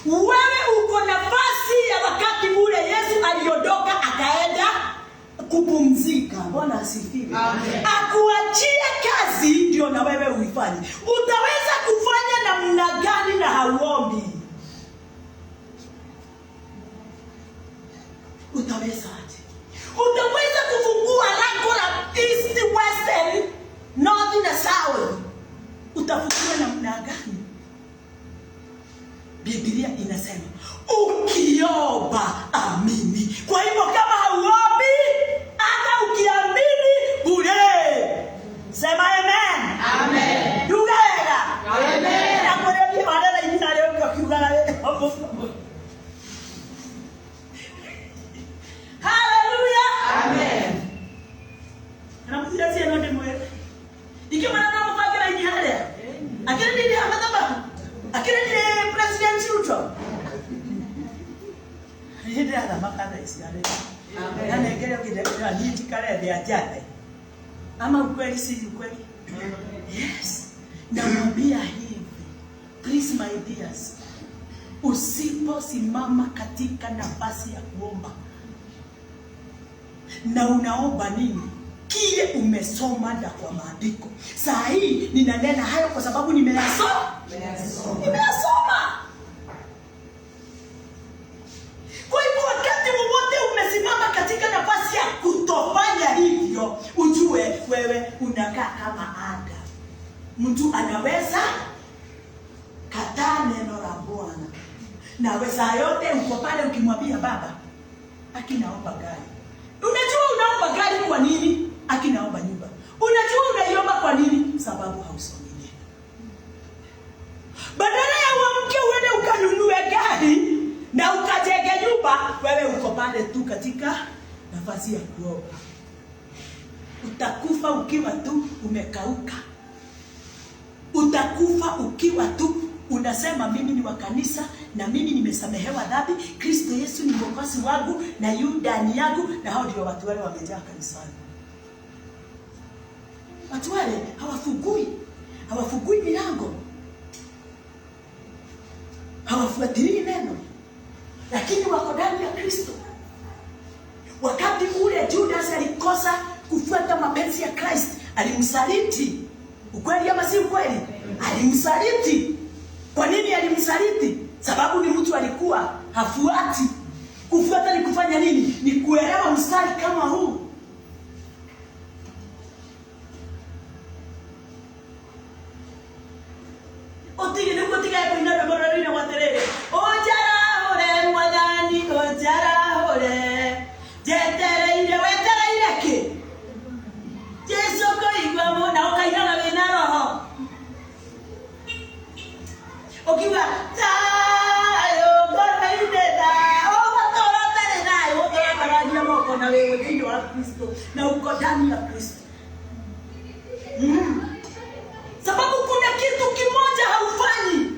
Wewe uko nafasi ya wakati ule Yesu aliondoka akaenda kupumzika. Bwana asifiwe. Akuachie kazi ndio na wewe uifanye. Utaweza kufanya namna gani na hauombi? Utaweza aje? Utaweza kufungua lango la east, west, north na south? Utafungua namna gani? Biblia inasema ukiomba amini. Kwa hivyo kama hauombi, hata ukiamini bure. Sema amen. Amen. Yugera. Amen. Na kwa hiyo baada ya jina leo kwa kiugala. Hallelujah. Amen. Na mtira si anote mwe. Ikiwa mwana mfaki na inihale. Akira nini amataba? Akira ni President Ruto. Hidi ala makana isiale. Amen. Na ngere kidekera niti kale de ajate. Ama ukweli si ukweli? Yes. Namwambia hivi. Please my dears. Usiposimama katika nafasi ya kuomba na unaomba nini? Kile umesoma na kwa maandiko. Saa hii ninanena hayo kwa sababu nimeyasoma. Kwa hivyo wakati wowote umesimama katika nafasi ya kutofanya hivyo, ujue wewe unakaa kama Ada. Mtu anaweza kataa neno la Bwana. Na weza yote uko pale ukimwambia baba, akinaomba gari. Unajua unaomba gari kwa nini? Akinaomba nyumba. Unajua unaiomba kwa nini? Sababu hausomi neno. Badala ya uamke uende ukanunue gari na ukajenge nyumba, wewe uko pale tu katika nafasi ya kuomba. Utakufa ukiwa tu umekauka. Utakufa ukiwa tu unasema mimi ni wa kanisa na mimi nimesamehewa dhambi, Kristo Yesu ni mwokozi wangu na yu ndani yangu, na hao ndio watu wale wamejaa kanisani. Watu wale hawafungui milango. Hawafuatilii neno. Lakini wako ndani ya Kristo. Wakati ule Judas alikosa kufuata mapenzi ya Kristo, alimsaliti. Ukweli ama si ukweli? Alimsaliti. Kwa nini alimsaliti? Sababu ni mtu alikuwa hafuati. Kufuata ni kufanya nini? Ni kuelewa mstari kama huu. Otige ni kutika hapo ina bora ina waterere. Ojara hore mwadani ojara hore. Jetere ile wetere ile ke. Yesu ko igwa mona okaina na bena roho. Okiwa tayo bora inde da. O batora tena nayo otora barajia moko na wewe ndio wa Kristo na uko ndani ya Kristo. Sababu kuna kitu kimoja haufanyi.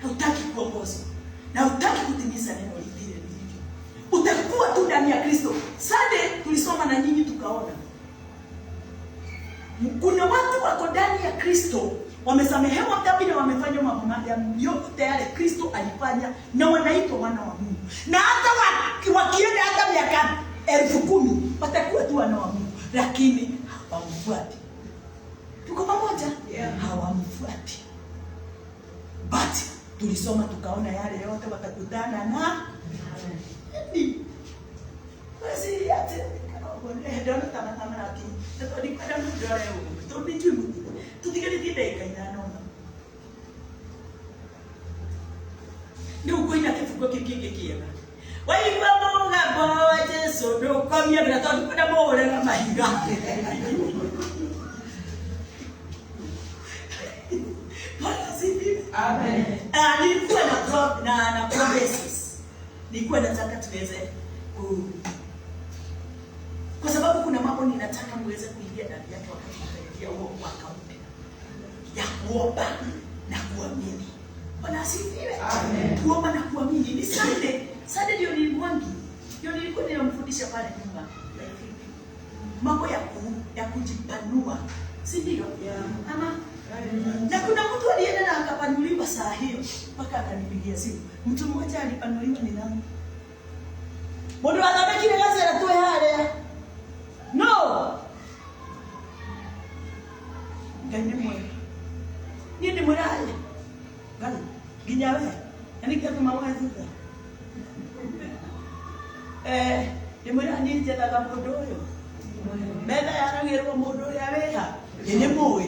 Hautaki kuongozwa na hautaki kutimiza neno lile lilivyo. Utakuwa tu ndani ya Kristo. Sunday tulisoma na nyinyi tukaona. Kuna watu wako ndani ya Kristo, wamesamehewa dhambi na wamefanya mambo yote yale Kristo alifanya na wanaitwa wana wa Mungu. Na hata wakienda hata miaka 10,000 watakuwa tu wana wa Mungu, lakini hawamfuati. Tuko pamoja? Yeah. Hawamfuati. But tulisoma tukaona yale yote watakutana na basi yate ndio kama lakini ndio kwa ndio ndio tutikeni dakika inaona ndio kuina kifuko kikikiana waigwa monga boje sodo komia bila tatu kuna bora na mahinga. Amen. Nilikuwa na promises. Nilikuwa nataka tuweze kwa sababu kuna mambo ninataka muweze kuingia ndani yake wakati tunaingia huo mwaka mpya. Ya kuomba na kuamini. Bwana asifiwe. Amen. Kuomba na kuamini ni Sunday ndio nilimwangi. Ndio nilikuwa ninamfundisha pale nyumba. Mambo ya kujipanua. Si ndio? Yeah. Ama na kuna mtu alienda na akapanuliwa saa hiyo mpaka akanipigia simu. Mtu mmoja alipanuliwa ni nani? Mundu athondekire gacera twe haria. No. Ngai nĩ mwega. Niĩ ndĩ mũraia. Ngai, nginya we. Na nĩkĩatũma woe thutha. Ndĩ mũraia niĩ njethaga mũndũ ũyũ. Metha yaragĩrwo mũndũ ũrĩa wĩha. Nĩ mũĩ.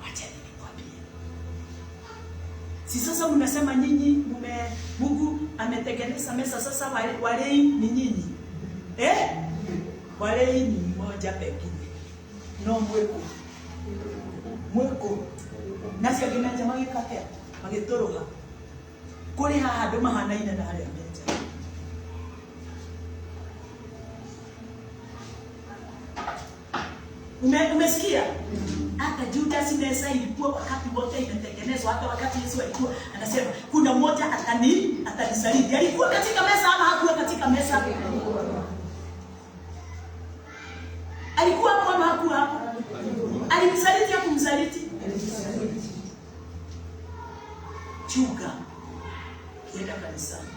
Wacha nikwambie. Si sasa mnasema nyinyi Mungu ametengeneza meza sasa walei ni nyinyi. Walei ni mmoja pekee. No mweko. Mweko. Nasi agimenja magikake magitoroha. Kuri haha andu mahanaine na aria menja. Umesikia? Hata Judas meza ilikuwa wakati wote inatengenezwa, hata wakati Yesu alikuwa anasema kuna mmoja atanisaliti. Alikuwa katika meza ama hakuwa katika meza? Alikuwa hapo ama hakuwa hapo? Alimsaliti au kumsaliti? Chuka. Kwenda kanisani.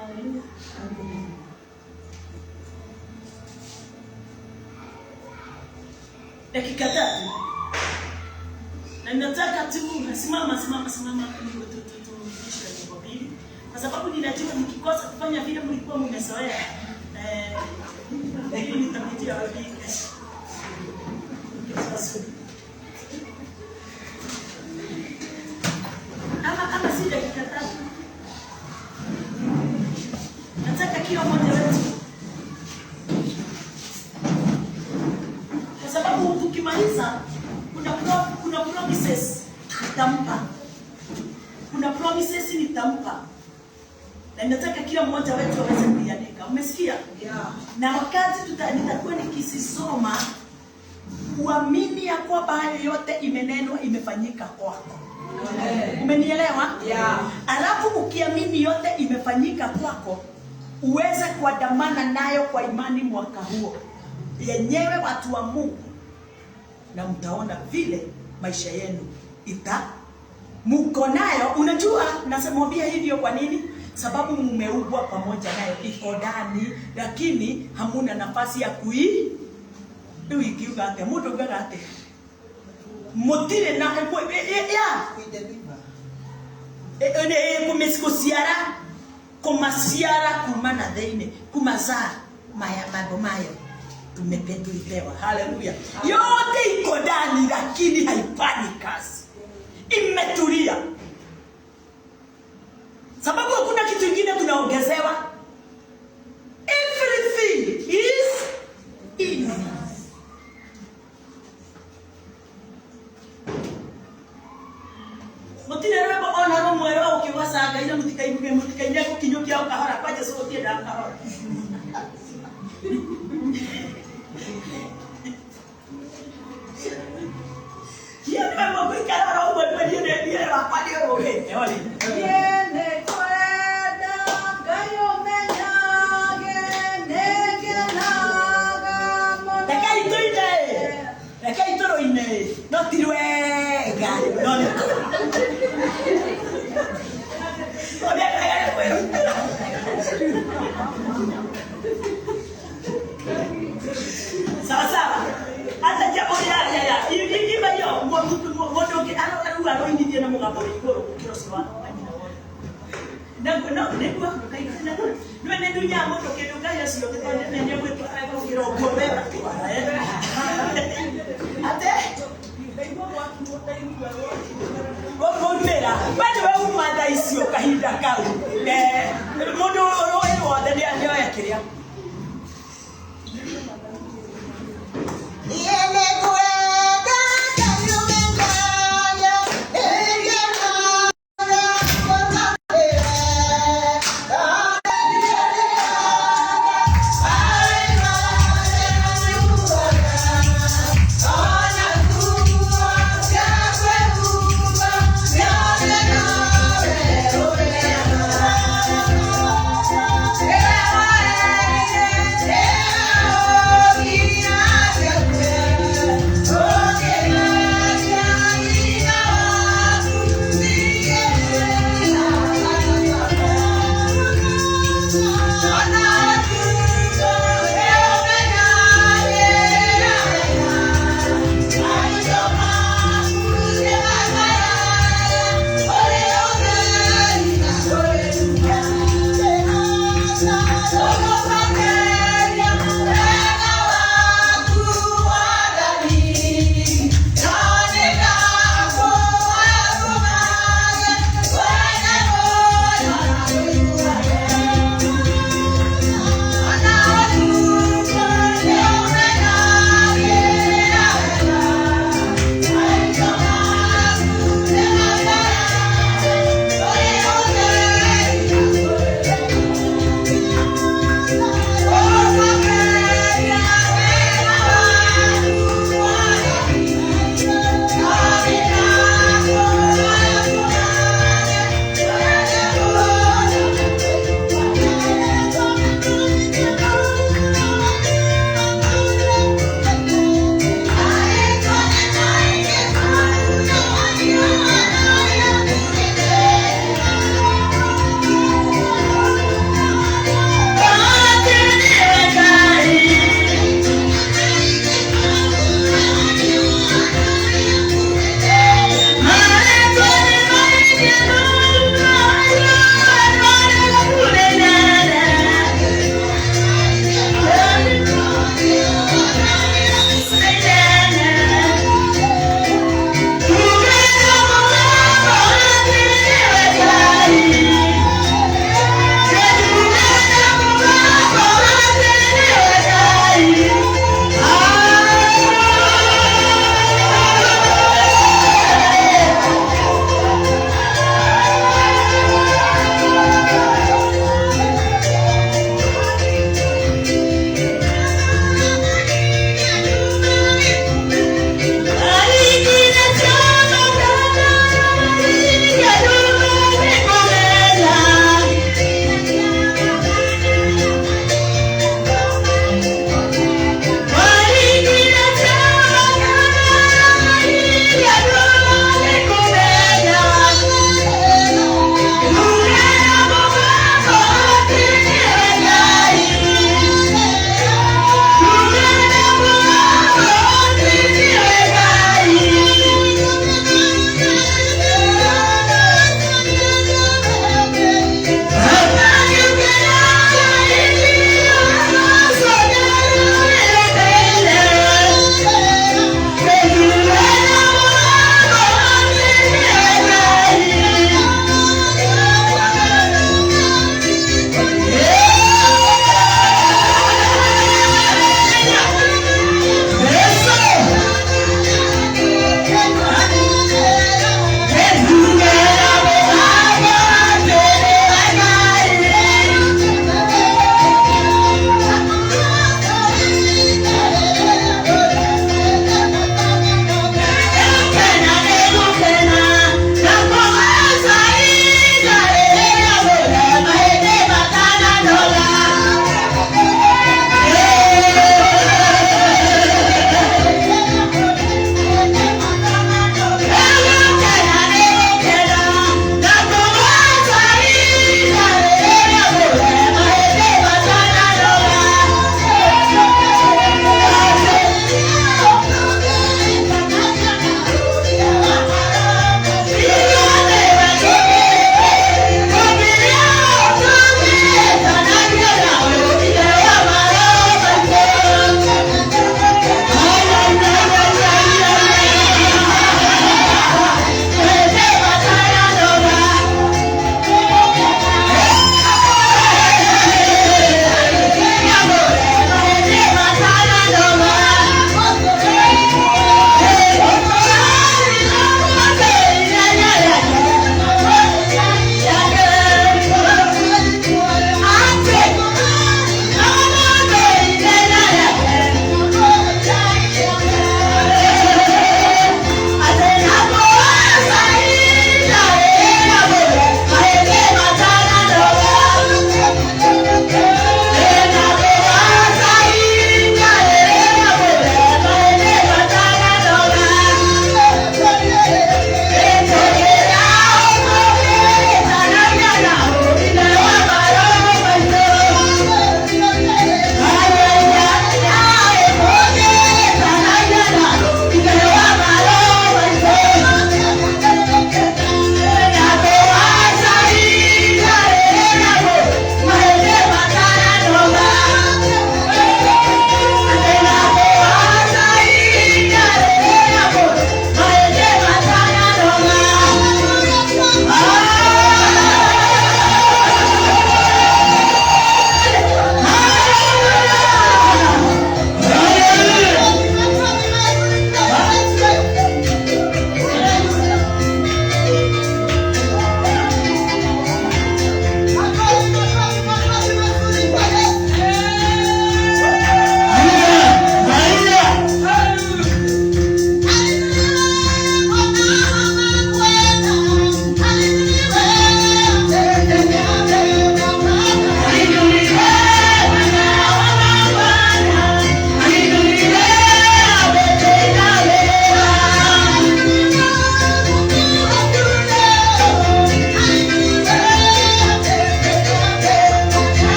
Haleluya. Dakika 3. Na nataka tu simama turudishe jambo hili. Kwa sababu ninajua nikikosa kufanya vile mlikuwa mmezoea. Lakini nitapitia wapi kesho. Ama si dakika 3. Nataka kila mmoja wetu, kwa sababu tukimaliza kuna promises nitampa. Kuna promises nitampa. Na nataka kila mmoja wetu aweze kuiandika. Umesikia? Yeah. Na wakati nitakuwa nikisoma, uamini ya kwamba hayo yote imenenwa imefanyika kwako. Umenielewa? Yeah. Alafu ukiamini yote imefanyika kwako, uweze kuandamana nayo kwa imani mwaka huo. Yenyewe watu wa Mungu, na mtaona vile maisha yenu mko nayo. Unajua nasemwambia hivyo kwa nini? Sababu mmeubwa pamoja nayo, iko ndani, lakini hamuna nafasi ya kuikiuga ate mundu gagate mutire na kumesiara kumasiara kumana dhaine kumazaa mambo mayo tumepewa. Haleluya. Yote iko ndani lakini haifanyi kazi. Imetulia. Sababu hakuna kitu kingine tunaongezewa. Everything is in. Mutine rwebo ona ro mwero ukiwasanga ina mutikainye kukinyukia ukahora kwa Yesu utienda kahora. Yeye mama kwikara ro mwe ndiye wa ndio rohe. Yene kwenda gayo menyage negenaga mona. Dakai toro ine. No tirwega. No. Sawa. Hata jambo ya. Hivi bayo moto ke ana ni na mugambo igoro kiro siwana wanyina wote. No kwa kai kana. No ne dunya moto ke duka ya sio ke ne ne kwetu ako kiro gobera. Ate Gomera, bado wewe umanda isio kahinda kau. Mundu oro wothe ni anyoya kiria. Yene kwenda kanyo menganya, egena na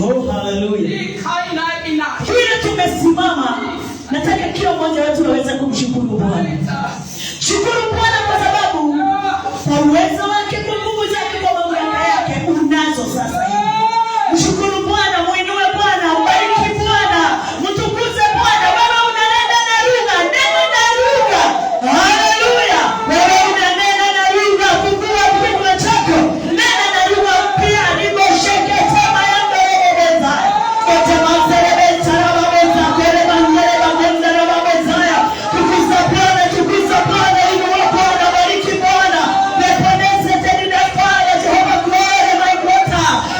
Oh, hallelujah. Kile tumesimama, nataka kila mmoja wetu aweze kumshukuru Bwana. Shukuru Bwana kwa sababu kwa uwezo wake, kwa nguvu zake, kwa mamlaka yake unazo sasa hivi. Mshukuru Bwana, muinue Bwana, mbariki Bwana, mtukuze Bwana. Wewe unanena na lugha, nena na lugha. Haleluya. Wewe unanena na lugha, fungua kinywa chako. Nena na lugha pia, nibosheke tema yangu eleza. Kote manzerebeza na mabeza, kore manzere mabeza na mabeza. Tukuza Bwana, tukuza Bwana, inua Bwana, bariki Bwana. Leponese teni na fire, Jehova glory, my God.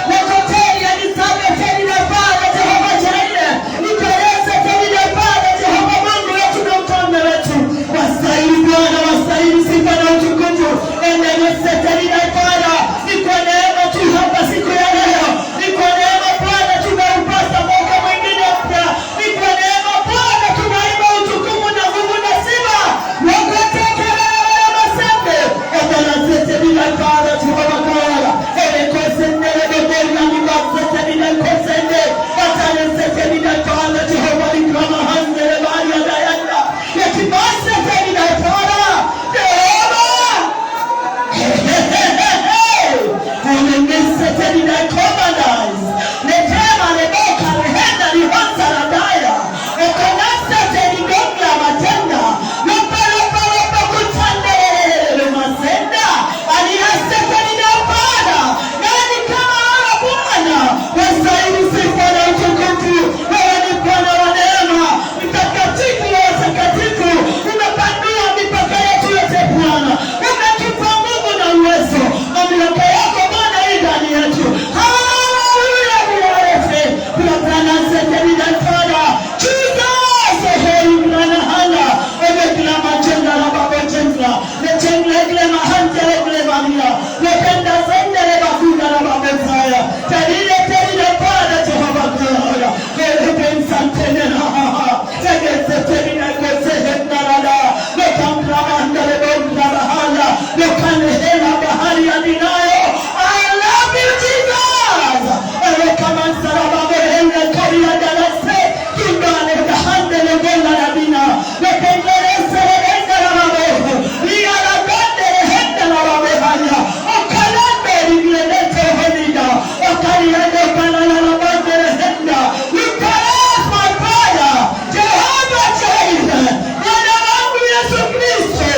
Lekoteli ya nisabe teni na fire, Jehova jaile. Niperese teni na fire, Jehova Mungu wetu na mfalme wetu. Wastahili Bwana, wastahili sifa na utukufu. Endeleze teni na fire. Ni kwa neema tu hapa siku ya leo. Ni kwa neema Bwana tumeupata mwaka mwingine mpya. Ni kwa neema Bwana tunaimba utukufu na nguvu na sifa. Wakutekelea masembe. Endeleze teni na fire, Jehova glory. Elekosende lebebona nibasete ninakosende. Watalese teni na fire, Jehova nikrama hanzele bari ya dayanda. Yekibase teni na fire. Jehova. Umemeseteni na commanders. Letema leboka lehenda lihansa la daya. Okonaseteni gongla matenda. Lopa lopa lopa kutande masenda. Aliaseteni na Bwana. Nani kama wewe Bwana? Wastahili sifa na utukufu. Wewe ni Bwana wa neema. Mtakatifu wa watakatifu. Umepandua mipaka yetu yote Bwana. Umetupa nguvu na uwezo. Mamlaka yako Bwana hii ndani yetu. Hallelujah. Tunatana seteni na Bwana. Jesus, hey Bwana hala. Omekila majenda na babetenda. Letengele kile mahanje kile mamia. Letenda sendele bakunda na babetaya. Teni Bwana Jehova glory. Wewe pensantene na ha. Teni na kosehenda la. Lekamra mandale bonga bahala. Lekane hela bahari ya ninayo. I love you Jesus. Ewe kama salama behende kari ya dalase. Kingane bahandele bonga la bina. Lekengele serenda la mabeho. Lia la gande henda la mabehanya. Okalande libilete honida. Okaliende kalala la bandele henda. You caress my father. Jehova Jireh. Bwana wangu Yesu Kristo.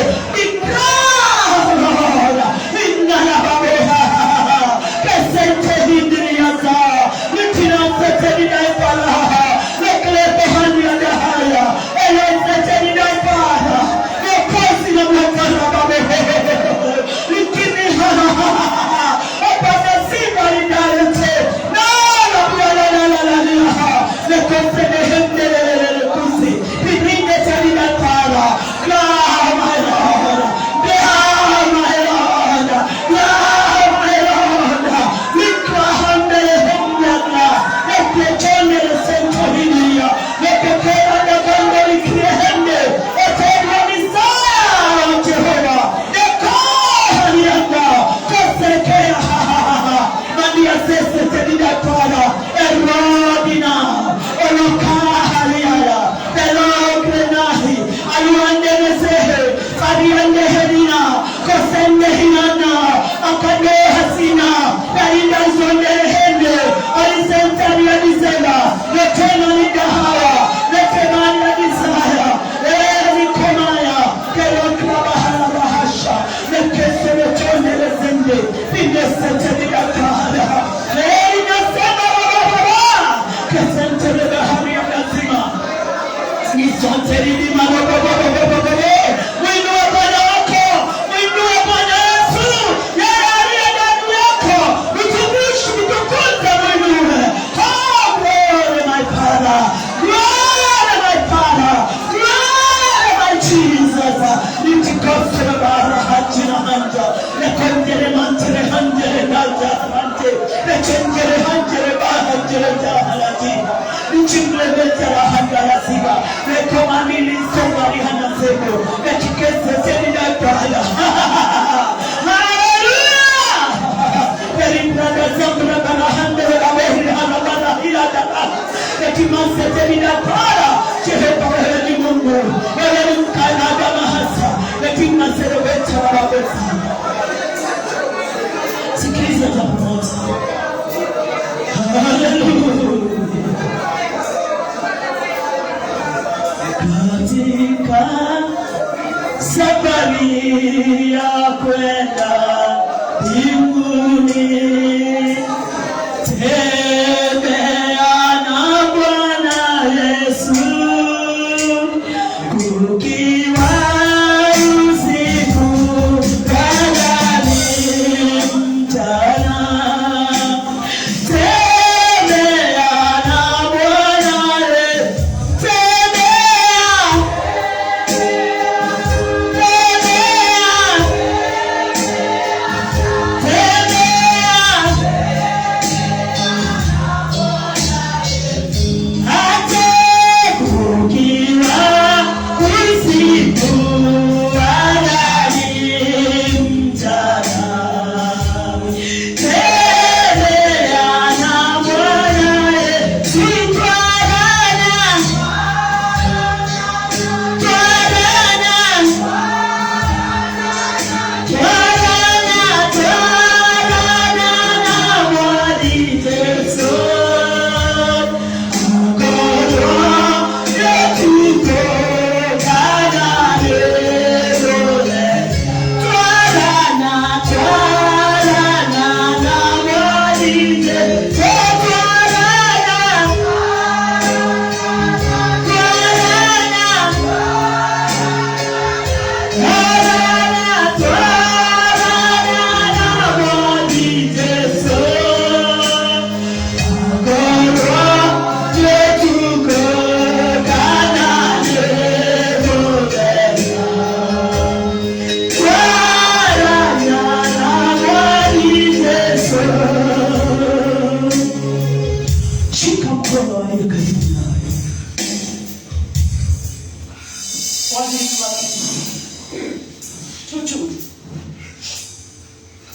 Jehova wewe ni Mungu, wewe ni mkanaga mahasa, lakini masereweta wawezi. Sikiliza jambo moja. Hallelujah. Katika safari ya kwenda mbinguni,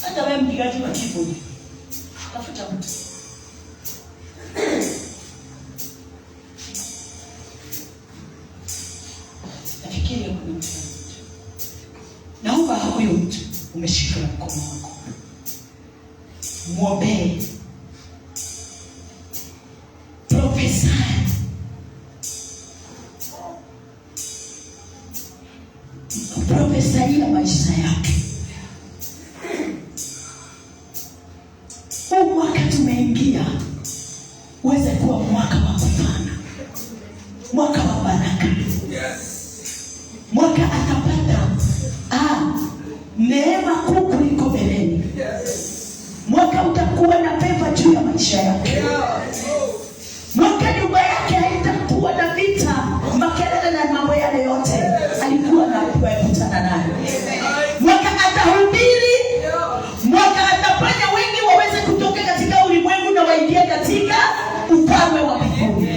hata wewe mpigaji wa keyboard, tafuta mtu. Nafikiri kuna mtu. Naomba huyo mtu umeshika mkono wako, muombe, profesa, profesa ya maisha yake. Huu mwaka tumeingia uweze kuwa mwaka wa kufana, mwaka wa baraka. Mwaka atapata neema kuu kuliko mbeleni. Mwaka utakuwa na pepa juu ya maisha yake. Mwaka nyumba yake haitakuwa na vita, makelele na mambo yale yote alikuwa na kukutana nayo. Mwaka atahubiri, mwaka atafanya wengi waweze kutoka katika ulimwengu na waingie katika ufalme wa mbinguni.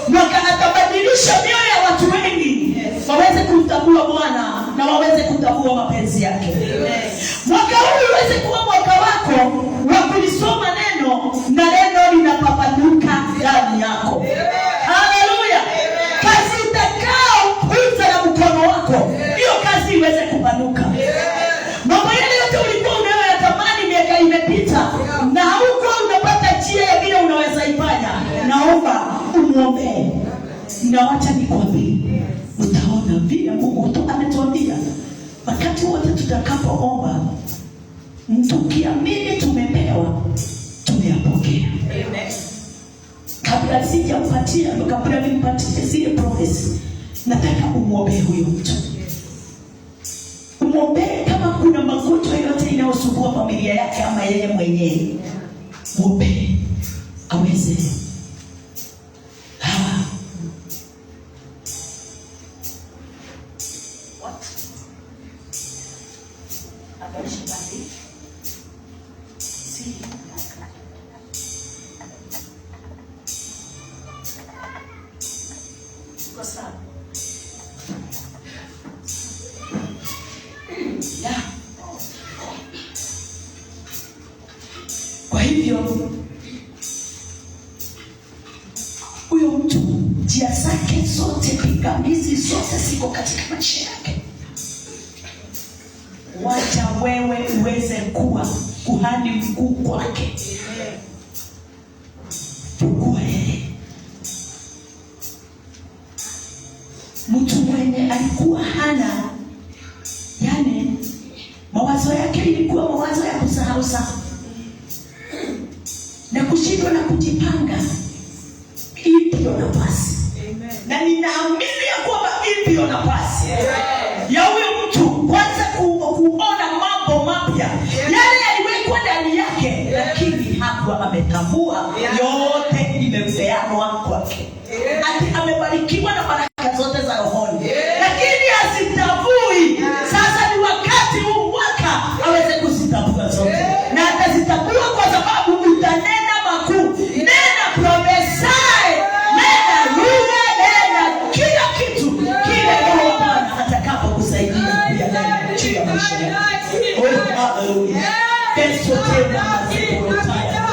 Mwaka atabadilisha mioyo ya watu wengi waweze kumtambua Bwana na waweze kutambua mapenzi yake. Mwaka huu uweze kuwa mwaka wako wa kulisoma neno na neno linapapanuka ndani yako. Haleluya! Kazi utakao kuita na mkono wako, hiyo kazi iweze kupanuka. Mambo yale yote ulikuwa unayoyatamani miaka imepita na huko unapata njia ya vile unaweza ifanya, naomba umuombe. Na wacha nikwambie, utaona vile Mungu ametuambia wakati wote tutakapoomba, mtukiamini tumepewa, tumeyapokea. Amen. Kabla sijampatia, kabla nimpatie zile prophecy, nataka umuombe huyo mtu. Umuombe kama kuna magonjwa yote inayosumbua familia yake ama yeye mwenyewe. Muombe aweze kwa hivyo njia zake zote, pingamizi zote ziko katika maisha yake. Wacha wewe uweze kuwa kuhani mkuu kwake. Fungua yeye. Mtu mwenye alikuwa hana, yani mawazo yake ilikuwa mawazo ya kusahau sana na kushindwa na kujipanga. Hii ndio nafasi. Na ninaamini ya kwamba hii ndio nafasi ya huyo mtu kwanza kuona mambo mapya yale yaliwekwa ndani yake, lakini hakuwa ametambua yote imepeanwa kwake. Ati amebarikiwa na baraka zote za rohoni, lakini asitambui. Sasa ni wakati huu mwaka aweze kuzitambua zote, na atazitambua kwa sababu utanena makuu, nena prophesy, nena lugha, nena kila kitu kile Roho Bwana atakapokusaidia kuyanena juu ya maisha yako. Oh, hallelujah. Yesu tena asiporotaya.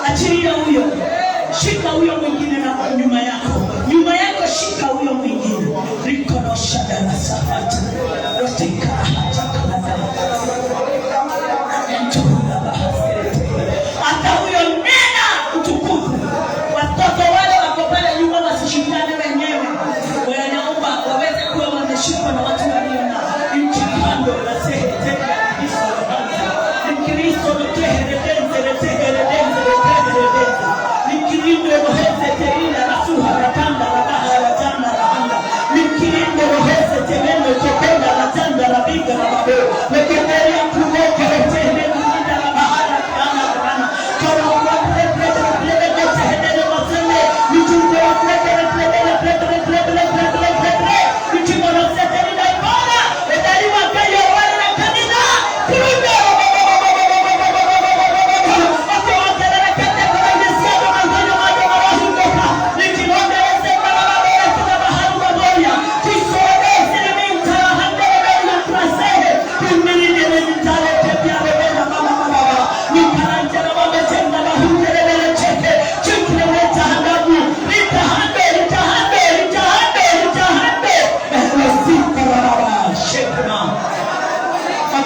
Achilia huyo, shika huyo mwingine na nyuma yako shika huyo mwingine. Rikonosha darasa hata rotika hata hata huyo nena utukufu. Watoto wale wako pale nyuma wasishindane wenyewe, wanaomba waweze kuwa wameshikwa na watu walio na mchikando na seheteka ni Kristo teheredenze Nikirinde moheze terina na suha ratanga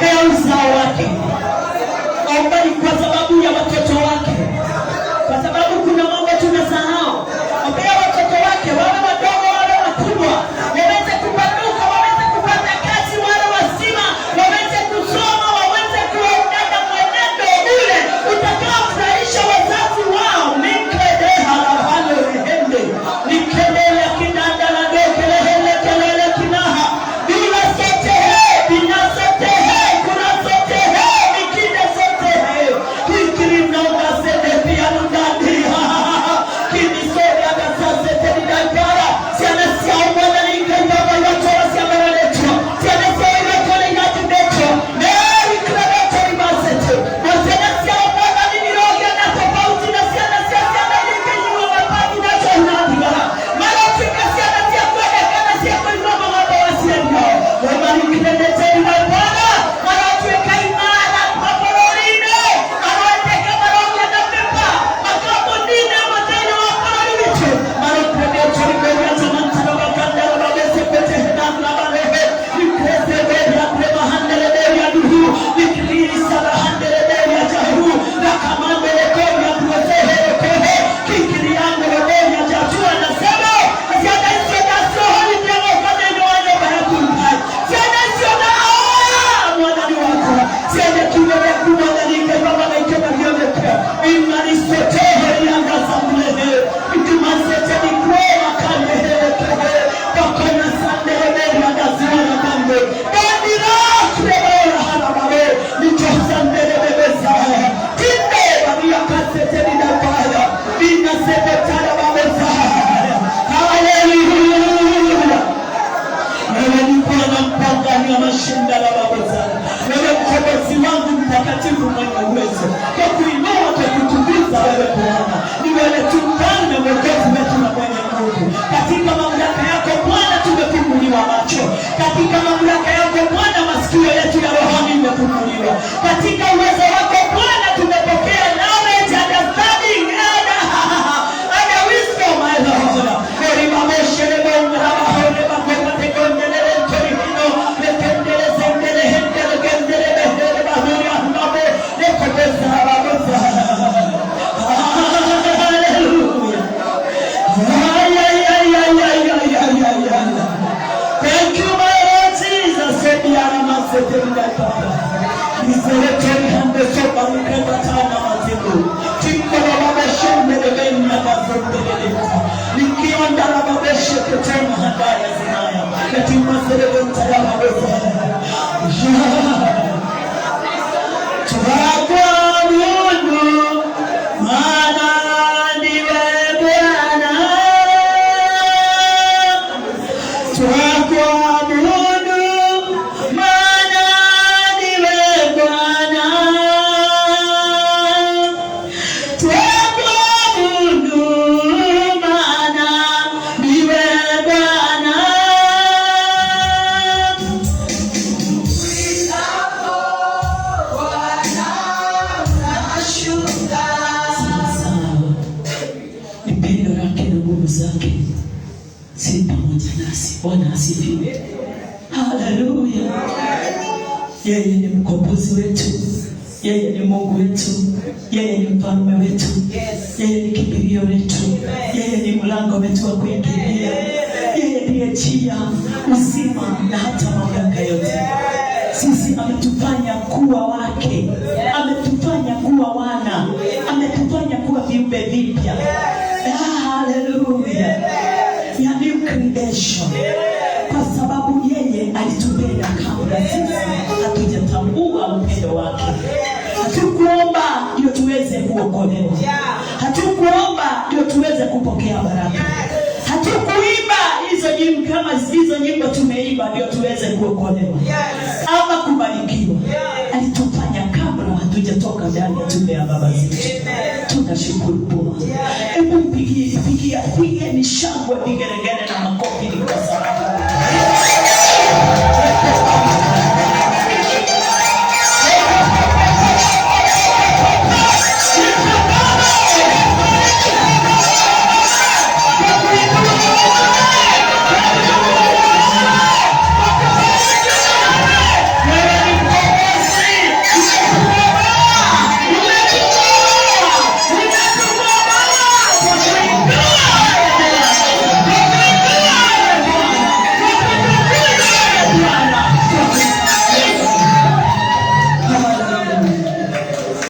Ombea uzao wake. Omba ni kwa sababu ya watoto wake, kwa sababu kuna mambo tunasahau. Ombea watoto wake, wale wadogo wale wakubwa, waweze kupanuka, waweze kupata kazi, wale wazima waweze kusoma, waweze kuendana mwenendo ule utakaofurahisha wazazi wao. Nikedeha la halo rehende, nikelele kinanda la dokelele kelele kinaha, bila sote he, bila sote he, kuna sote he, nikinde sote he, kikiri mnaunga sede pia nundandi, kini sote aga sase teni daikara, siana siya umwana ni kenda wayotora siya maralecho, siana siya imetole ingati decho, meri krebeto ibasete, wasena siya umwana ni mirogia na tofauti na siana siya ilike nyuwa mapati na chohunandigara, marafika siana siya kwede kana siya kuimama mabawa siya ngao, wamari kredete ibabwana, marafika imara mapororine, arweteka marogia na pepa, makabundine matene wa paralicho, marokrebeto ibabwana zamantana wakandara wabese pete henamla marehe, nikreze beria krema handele beria duhu, nikiri sara handele beria jahu, nakamandele koria kuwezehe kohe, kikiri yangu beria jajua na sema, siada isio na sohoni myango kaneno wanyo bayakumpai, siada isio na mwana ni wako, siada kiwele kumwana ni kebaba na ikeba vyomekea, imani sotehe yanga zamlehe, ikimasete ni kuwa kandehe kehe, kakona sandele beria gaziwana kambe, bandira kurebora harabare, nicho sandele bebeza, kinde baria kasete ni dakaya, ina sepetara babeza, hallelujah. Wewe ni Bwana mpangani wa mashinda la babeza, wewe mkombozi wangu mtakatifu mwenye uwezo, kwa kuinua kwa kutukuza wewe Bwana, ni wewe tu mfalme mwokozi wetu na mwenye nguvu. Katika mamlaka yako Bwana tumefunguliwa macho, katika mamlaka yako Bwana masikio yetu ya rohoni yamefunguliwa, katika uwezo wako Bwana tumepokea knowledge, understanding and wisdom, my Lord. Ori mameshere bonga hore bakoma tekondele torino lekendele sendele hendele gendele behdele bahuri ahnabe lekopesa babosa. Hallelujah. Thank you, my Lord Jesus. Sediara masetenda papa. Isereteri hande sopa ukrebatana mazimu. Chikola babeshende lebenya bazondeleleta. Nikionda la babeshe ketema handaya zinaya. Ketima serebenta ya babesa. Tuwabudu maana ndiwe Bwana. Tuwabudu maana ndiwe Bwana. Tuwabudu maana ndiwe Bwana. Ni pendo lake na nguvu zake si pamoja nasi. Bwana asifiwe. Haleluya. Yeye ni mkombozi wetu, yeye ni Mungu wetu, yeye ni mfalme wetu, yeye ni kimbilio letu, yeye ni mlango wetu wa kuingilia, yeye ndiye njia, uzima na hata mamlaka yote. Sisi ametufanya kuwa wake, ametufanya kuwa wana, ametufanya kuwa viumbe vipya. Hallelujah. Ya new creation. Kwa sababu yeye alitupenda kabla sisi hatujatambua upendo wake. Hatukuomba ndio tuweze kuokolewa, hatukuomba ndio tuweze kupokea baraka, hatukuimba hizo nyimbo kama hizo nyimbo tumeimba ndio tuweze kuokolewa ama kubarikiwa. Alitufanya kabla hatujatoka ndani ya tumbo ya baba zetu. Tunashukuru Bwana. Hebu pigie ni shangwe, vigeregere na makofi.